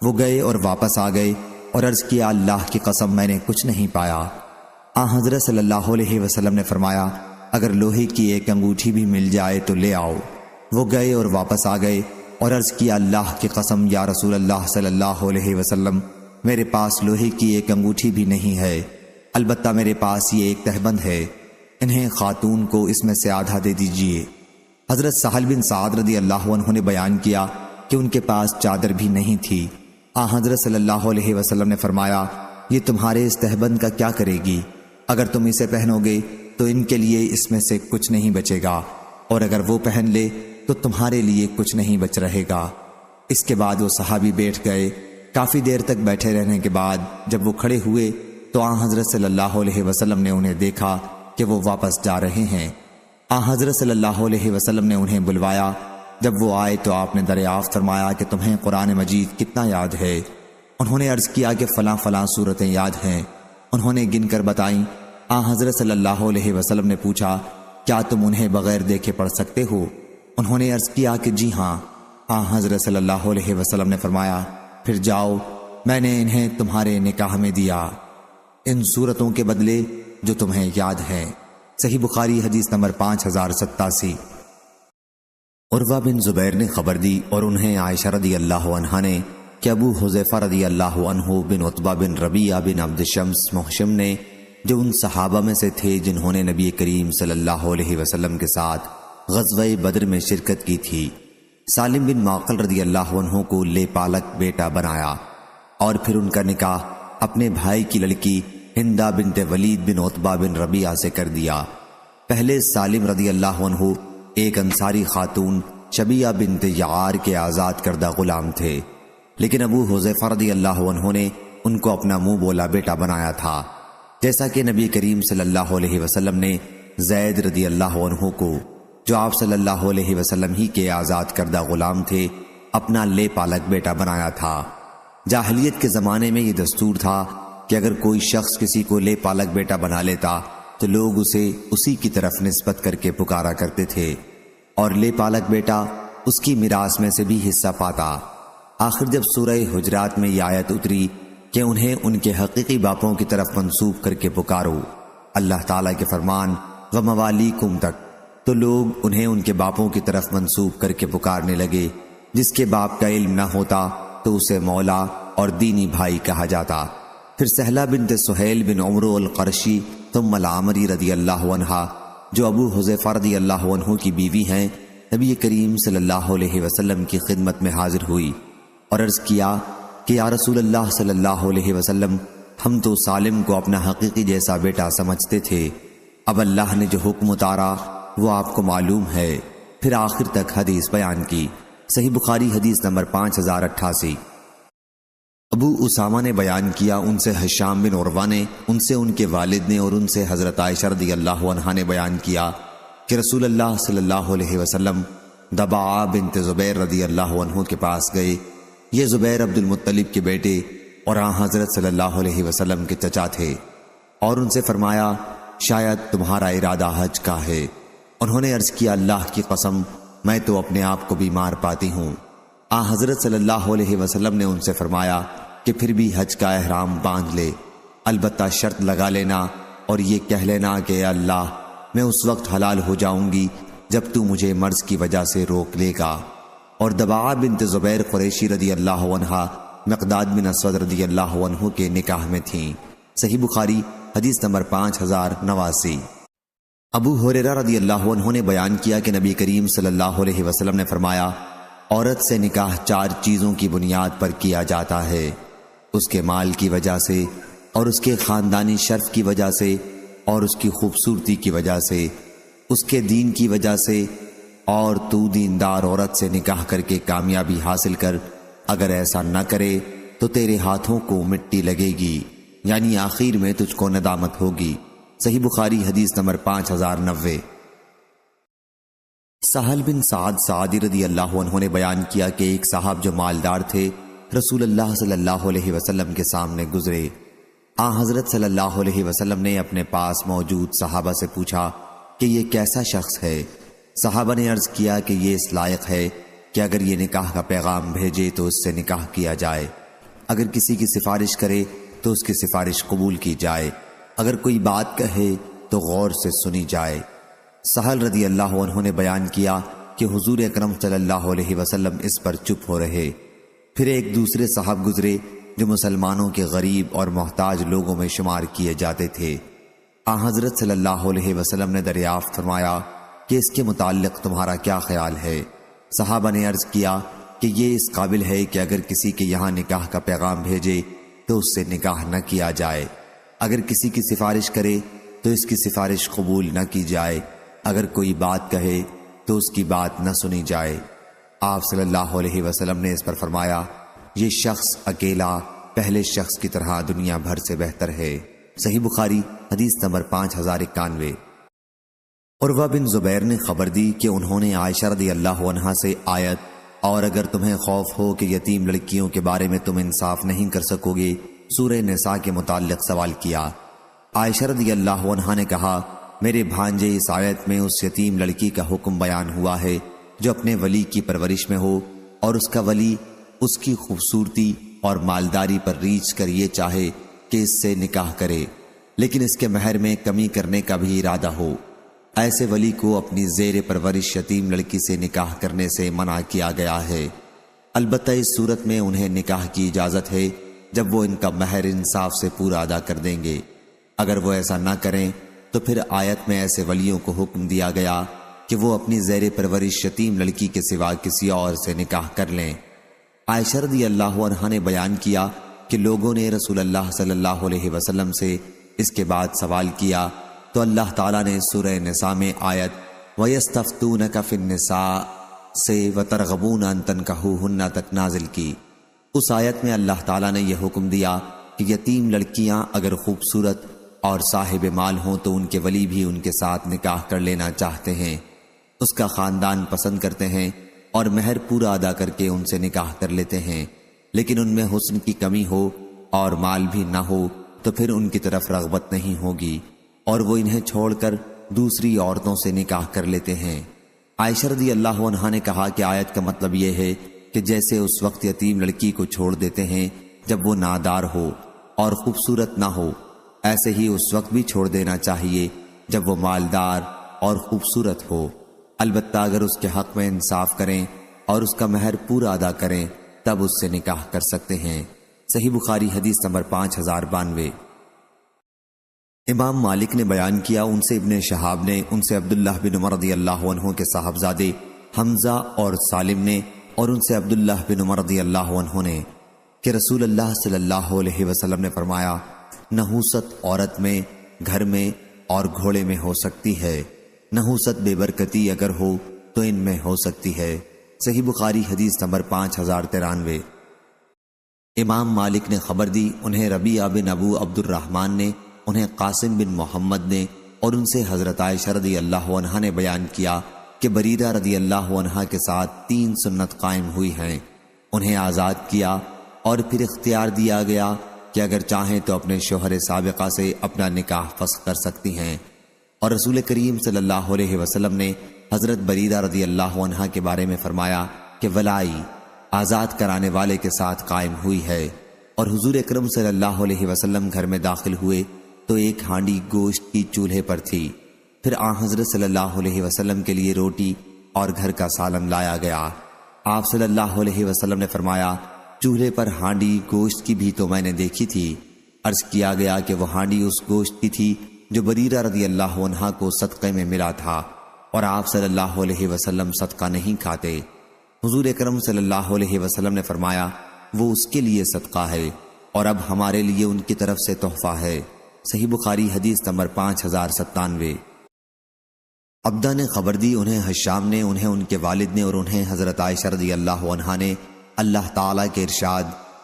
وہ گئے اور واپس آ گئے اور عرض کیا، اللہ کی قسم میں نے کچھ نہیں پایا۔ حضرت صلی اللہ علیہ وسلم نے فرمایا، اگر لوہے کی ایک انگوٹھی بھی مل جائے تو لے آؤ۔ وہ گئے اور واپس آ گئے اور عرض کیا، اللہ کی قسم یا رسول اللہ صلی اللہ علیہ وسلم، میرے پاس لوہے کی ایک انگوٹھی بھی نہیں ہے، البتہ میرے پاس یہ ایک تہبند ہے، انہیں خاتون کو اس میں سے آدھا دے دیجئے۔ حضرت سہل بن سعد رضی اللہ عنہ نے بیان کیا کہ ان کے پاس چادر بھی نہیں تھی۔ حضرت صلی اللہ علیہ وسلم نے فرمایا، یہ تمہارے اس تہبند کا کیا کرے گی؟ اگر تم اسے پہنو گے تو ان کے لیے اس میں سے کچھ نہیں بچے گا، اور اگر وہ پہن لے تو تمہارے لیے کچھ نہیں بچ رہے گا۔ اس کے بعد وہ صحابی بیٹھ گئے۔ کافی دیر تک بیٹھے رہنے کے بعد جب وہ کھڑے ہوئے تو حضرت صلی اللہ علیہ وسلم نے انہیں دیکھا کہ وہ واپس جا رہے ہیں۔ حضرت صلی اللہ علیہ وسلم نے انہیں بلوایا۔ جب وہ آئے تو آپ نے دریافت فرمایا کہ تمہیں قرآن مجید کتنا یاد ہے؟ انہوں نے عرض کیا کہ فلاں فلاں صورتیں یاد ہیں۔ انہوں نے گن کر بتائیں۔ حضرت صلی اللہ علیہ وسلم نے پوچھا، کیا تم انہیں بغیر دیکھے پڑھ سکتے ہو؟ انہوں نے عرض کیا کہ جی ہاں۔ حضرت صلی اللہ علیہ وسلم نے فرمایا، پھر جاؤ، میں نے انہیں تمہارے نکاح میں دیا، ان صورتوں کے بدلے جو تمہیں یاد ہیں۔ صحیح بخاری حدیث نمبر 5087۔ عروہ بن زبیر نے خبر دی اور انہیں عائشہ رضی اللہ عنہا نے کہ ابو حذیفہ رضی اللہ عنہ بن عتبہ بن ربیعہ بن عبد شمس محشم نے، جو ان صحابہ میں سے تھے جنہوں نے نبی کریم صلی اللہ علیہ وسلم کے ساتھ غزوہ بدر میں شرکت کی تھی، سالم بن معقل رضی اللہ عنہ کو لے پالک بیٹا بنایا اور پھر ان کا نکاح اپنے بھائی کی لڑکی ہندہ بنت ولید بن عتبہ بن ربیعہ سے کر دیا۔ پہلے سالم رضی اللہ عنہ ایک انصاری خاتون شبیہ بنت یعار کے آزاد کردہ غلام تھے، لیکن ابو حذیفہ رضی اللہ عنہ نے ان کو اپنا منہ بولا بیٹا بنایا تھا، جیسا کہ نبی کریم صلی اللہ علیہ وسلم نے زید رضی اللہ عنہ کو، جو آپ صلی اللہ علیہ وسلم ہی کے آزاد کردہ غلام تھے، اپنا لے پالک بیٹا بنایا تھا۔ جاہلیت کے زمانے میں یہ دستور تھا کہ اگر کوئی شخص کسی کو لے پالک بیٹا بنا لیتا تو لوگ اسے اسی کی طرف نسبت کر کے پکارا کرتے تھے، اور لے پالک بیٹا اس کی میراث میں سے بھی حصہ پاتا۔ آخر جب سورہ حجرات میں یہ آیت اتری کہ انہیں ان کے حقیقی باپوں کی طرف منسوب کر کے پکارو، اللہ تعالیٰ کے فرمان وَمَوَالِيكُمْ تک، تو لوگ انہیں ان کے باپوں کی طرف منسوب کر کے پکارنے لگے۔ جس کے باپ کا علم نہ ہوتا تو اسے مولا اور دینی بھائی کہا جاتا۔ پھر سہلہ بنت سہیل بن عمرو القرشی ثم العامری رضی اللہ عنہا، جو ابو حذیفہ رضی اللہ عنہ کی بیوی ہیں، نبی کریم صلی اللہ علیہ وسلم کی خدمت میں حاضر ہوئی اور عرض کیا کہ یا رسول اللہ صلی اللہ علیہ وسلم، ہم تو سالم کو اپنا حقیقی جیسا بیٹا سمجھتے تھے، اب اللہ نے جو حکم اتارا وہ آپ کو معلوم ہے۔ پھر آخر تک حدیث بیان کی۔ صحیح بخاری حدیث نمبر 5088۔ ابو اسامہ نے بیان کیا، ان سے ہشام بن عروہ نے، ان سے ان کے والد نے، اور ان سے حضرت عائشہ رضی اللہ عنہا نے بیان کیا کہ رسول اللہ صلی اللہ علیہ وسلم دبعہ بنت زبیر رضی اللہ عنہ کے پاس گئے۔ یہ زبیر عبد المطلب کے بیٹے اور آن حضرت صلی اللہ علیہ وسلم کے چچا تھے، اور ان سے فرمایا شاید تمہارا ارادہ حج کا ہے۔ انہوں نے عرض کیا اللہ کی قسم، میں تو اپنے آپ کو بیمار پاتی ہوں۔ آن حضرت صلی اللہ علیہ وسلم نے ان سے فرمایا کہ پھر بھی حج کا احرام باندھ لے، البتہ شرط لگا لینا اور یہ کہہ لینا کہ اے اللہ، میں اس وقت حلال ہو جاؤں گی جب تو مجھے مرض کی وجہ سے روک لے گا۔ اور دبعہ بنت زبیر قریشی رضی اللہ عنہا مقداد بن اسود رضی اللہ عنہ کے نکاح میں تھیں۔ صحیح بخاری حدیث نمبر 5089۔ ابو ہریرہ رضی اللہ عنہ نے بیان کیا کہ نبی کریم صلی اللہ علیہ وسلم نے فرمایا عورت سے نکاح 4 چیزوں کی بنیاد پر کیا جاتا ہے، اس کے مال کی وجہ سے، اور اس کے خاندانی شرف کی وجہ سے، اور اس کی خوبصورتی کی وجہ سے، اس کے دین کی وجہ سے، اور تو دیندار عورت سے نکاح کر کے کامیابی حاصل کر، اگر ایسا نہ کرے تو تیرے ہاتھوں کو مٹی لگے گی، یعنی آخر میں تجھ کو ندامت ہوگی۔ صحیح بخاری حدیث نمبر 5090۔ سہل بن سعد سعدی رضی اللہ عنہ نے بیان کیا کہ ایک صاحب جو مالدار تھے رسول اللہ صلی اللہ علیہ وسلم کے سامنے گزرے۔ آن حضرت صلی اللہ علیہ وسلم نے اپنے پاس موجود صحابہ سے پوچھا کہ یہ کیسا شخص ہے؟ صحابہ نے عرض کیا کہ یہ اس لائق ہے کہ اگر یہ نکاح کا پیغام بھیجے تو اس سے نکاح کیا جائے، اگر کسی کی سفارش کرے تو اس کی سفارش قبول کی جائے، اگر کوئی بات کہے تو غور سے سنی جائے۔ سہل رضی اللہ عنہ نے بیان کیا کہ حضور اکرم صلی اللہ علیہ وسلم اس پر چپ ہو رہے۔ پھر ایک دوسرے صاحب گزرے جو مسلمانوں کے غریب اور محتاج لوگوں میں شمار کیے جاتے تھے۔ آن حضرت صلی اللہ علیہ وسلم نے دریافت فرمایا کہ اس کے متعلق تمہارا کیا خیال ہے؟ صحابہ نے عرض کیا کہ یہ اس قابل ہے کہ اگر کسی کے یہاں نکاح کا پیغام بھیجے تو اس سے نکاح نہ کیا جائے، اگر کسی کی سفارش کرے تو اس کی سفارش قبول نہ کی جائے، اگر کوئی بات کہے تو اس کی بات نہ سنی جائے۔ آپ صلی اللہ علیہ وسلم نے اس پر فرمایا یہ شخص اکیلا پہلے شخص کی طرح دنیا بھر سے بہتر ہے۔ صحیح بخاری حدیث نمبر 5091۔ عروہ بن زبیر نے خبر دی کہ انہوں نے عائشہ رضی اللہ عنہا سے آیت اور اگر تمہیں خوف ہو کہ یتیم لڑکیوں کے بارے میں تم انصاف نہیں کر سکو گے سورہ نساء کے متعلق سوال کیا۔ عائشہ رضی اللہ عنہا نے کہا میرے بھانجے اس آیت میں اس یتیم لڑکی کا حکم بیان ہوا ہے جو اپنے ولی کی پرورش میں ہو اور اس کا ولی اس کی خوبصورتی اور مالداری پر ریچھ کر یہ چاہے کہ اس سے نکاح کرے لیکن اس کے مہر میں کمی کرنے کا بھی ارادہ ہو۔ ایسے ولی کو اپنی زیر پرورش یتیم لڑکی سے نکاح کرنے سے منع کیا گیا ہے۔ البتہ اس صورت میں انہیں نکاح کی اجازت ہے جب وہ ان کا مہر انصاف سے پورا ادا کر دیں گے۔ اگر وہ ایسا نہ کریں تو پھر آیت میں ایسے ولیوں کو حکم دیا گیا کہ وہ اپنی زیر پرورش یتیم لڑکی کے سوا کسی اور سے نکاح کر لیں۔ عائشہ رضی اللہ عنہا نے بیان کیا کہ لوگوں نے رسول اللہ صلی اللہ علیہ وسلم سے اس کے بعد سوال کیا تو اللہ تعالیٰ نے سورہ نساء میں آیت وَيَسْتَفْتُونَكَ فِي النِّسَاءِ سے وَتَرْغَبُونَ أَن تَنكَحُوهُنَّ تک نازل کی۔ اس آیت میں اللہ تعالیٰ نے یہ حکم دیا کہ یتیم لڑکیاں اگر خوبصورت اور صاحب مال ہوں تو ان کے ولی بھی ان کے ساتھ نکاح کر لینا چاہتے ہیں، اس کا خاندان پسند کرتے ہیں اور مہر پورا ادا کر کے ان سے نکاح کر لیتے ہیں، لیکن ان میں حسن کی کمی ہو اور مال بھی نہ ہو تو پھر ان کی طرف رغبت نہیں ہوگی اور وہ انہیں چھوڑ کر دوسری عورتوں سے نکاح کر لیتے ہیں۔ عائشہ رضی اللہ عنہا نے کہا کہ آیت کا مطلب یہ ہے کہ جیسے اس وقت یتیم لڑکی کو چھوڑ دیتے ہیں جب وہ نادار ہو اور خوبصورت نہ ہو، ایسے ہی اس وقت بھی چھوڑ دینا چاہیے جب وہ مالدار اور خوبصورت ہو، البتہ اگر اس کے حق میں انصاف کریں اور اس کا مہر پورا ادا کریں تب اس سے نکاح کر سکتے ہیں۔ صحیح بخاری حدیث نمبر 5092۔ امام مالک نے بیان کیا ان سے ابن شہاب نے ان سے عبداللہ بن عمر رضی اللہ عنہ کے صاحبزادے حمزہ اور سالم نے اور ان سے عبداللہ بن عمر رضی اللہ عنہ نے کہ رسول اللہ صلی اللہ علیہ وسلم نے فرمایا نحوست عورت میں، گھر میں اور گھوڑے میں ہو سکتی ہے، نحوست بے برکتی اگر ہو تو ان میں ہو سکتی ہے۔ صحیح بخاری حدیث نمبر 5093۔ امام مالک نے خبر دی انہیں ربیعہ بن ابو عبد الرحمن نے، انہیں قاسم بن محمد نے اور ان سے حضرت عائشہ رضی اللہ عنہا نے بیان کیا کہ بریرہ رضی اللہ عنہا کے ساتھ 3 سنت قائم ہوئی ہیں، انہیں آزاد کیا اور پھر اختیار دیا گیا کہ اگر چاہیں تو اپنے شوہر سابقہ سے اپنا نکاح فسخ کر سکتی ہیں، اور رسول کریم صلی اللہ علیہ وسلم نے حضرت بریرہ رضی اللہ عنہا کے بارے میں فرمایا کہ ولائی آزاد کرانے والے کے ساتھ قائم ہوئی ہے، اور حضور اکرم صلی اللہ علیہ وسلم گھر میں داخل ہوئے تو ایک ہانڈی گوشت کی چولہے پر تھی، پھر آن حضرت صلی اللہ علیہ وسلم کے لیے روٹی اور گھر کا سالن لایا گیا۔ آپ صلی اللہ علیہ وسلم نے فرمایا چولہے پر ہانڈی گوشت کی بھی تو میں نے دیکھی تھی۔ عرض کیا گیا کہ وہ ہانڈی اس گوشت کی تھی جو بریرہ رضی اللہ عنہا کو صدقے میں ملا تھا، اور آپ صلی اللہ علیہ وسلم صدقہ نہیں کھاتے۔ حضور اکرم صلی اللہ علیہ وسلم نے فرمایا وہ اس کے لیے صدقہ ہے اور اب ہمارے لیے ان کی طرف سے تحفہ ہے۔ صحیح بخاری حدیث نمبر 5097۔ عبدہ نے خبر دی انہیں حشام نے، انہیں ان کے والد نے اور انہیں حضرت عائشہ رضی اللہ عنہا نے اللہ تعالیٰ کے ارشاد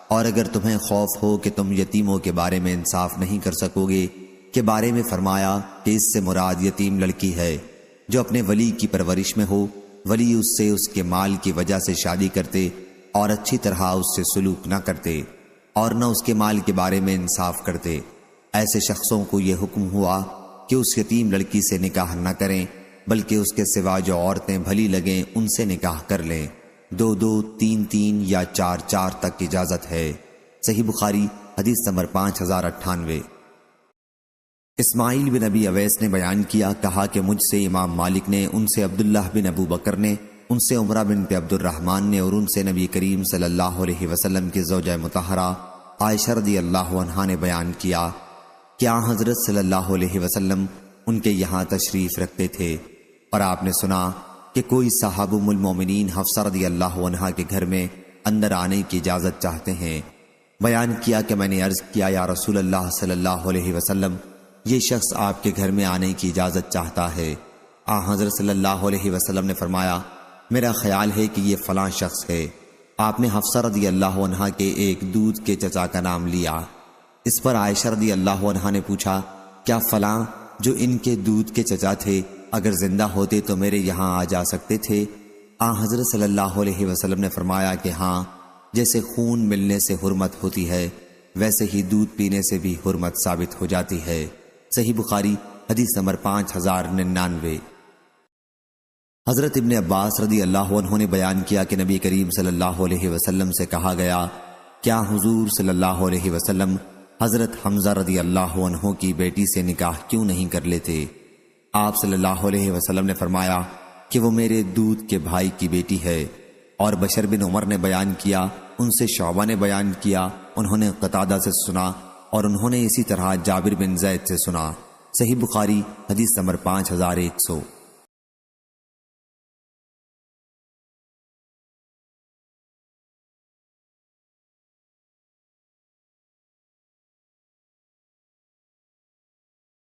اور اگر تمہیں خوف ہو کہ تم یتیموں کے بارے میں انصاف نہیں کر سکو گے کے بارے میں فرمایا کہ اس سے مراد یتیم لڑکی ہے جو اپنے ولی کی پرورش میں ہو، ولی اس سے اس کے مال کی وجہ سے شادی کرتے اور اچھی طرح اس سے سلوک نہ کرتے اور نہ اس کے مال کے بارے میں انصاف کرتے، ایسے شخصوں کو یہ حکم ہوا کہ اس یتیم لڑکی سے نکاح نہ کریں بلکہ اس کے سوا جو عورتیں بھلی لگیں ان سے نکاح کر لیں، 2-2 3-3 یا 4-4 تک اجازت ہے۔ صحیح بخاری حدیث نمبر 5098۔ اسماعیل بن ابی اویس نے بیان کیا، کہا کہ مجھ سے امام مالک نے، ان سے عبداللہ بن ابو بکر نے، ان سے عمرہ بنت عبد الرحمن نے اور ان سے نبی کریم صلی اللہ علیہ وسلم کی زوجہ مطہرہ عائشہ رضی اللہ عنہا نے بیان کیا کہ آن حضرت صلی اللہ علیہ وسلم ان کے یہاں تشریف رکھتے تھے اور آپ نے سنا کہ کوئی صاحب المومنین حفصہ رضی اللہ عنہا کے گھر میں اندر آنے کی اجازت چاہتے ہیں۔ بیان کیا کہ میں نے عرض کیا یا رسول اللہ صلی اللہ علیہ وسلم یہ شخص آپ کے گھر میں آنے کی اجازت چاہتا ہے۔ آن حضرت صلی اللہ علیہ وسلم نے فرمایا میرا خیال ہے کہ یہ فلاں شخص ہے۔ آپ نے حفصہ رضی اللہ عنہا کے ایک دودھ کے چچا کا نام لیا۔ اس پر عائشہ رضی اللہ عنہا نے پوچھا کیا فلاں جو ان کے دودھ کے چچا تھے اگر زندہ ہوتے تو میرے یہاں آ جا سکتے تھے؟ آن حضرت صلی اللہ علیہ وسلم نے فرمایا کہ ہاں، جیسے خون ملنے سے حرمت ہوتی ہے ویسے ہی دودھ پینے سے بھی حرمت ثابت ہو جاتی ہے۔ صحیح بخاری حدیث نمبر 5099۔ حضرت ابن عباس رضی اللہ عنہ نے بیان کیا کہ نبی کریم صلی اللہ علیہ وسلم سے کہا گیا کیا حضور صلی اللہ علیہ وسلم حضرت حمزہ رضی اللہ عنہ کی بیٹی سے نکاح کیوں نہیں کر لیتے؟ آپ صلی اللہ علیہ وسلم نے فرمایا کہ وہ میرے دودھ کے بھائی کی بیٹی ہے۔ اور بشر بن عمر نے بیان کیا، ان سے شعبہ نے بیان کیا، انہوں نے قتادہ سے سنا اور انہوں نے اسی طرح جابر بن زید سے سنا۔ صحیح بخاری حدیث نمبر 5100۔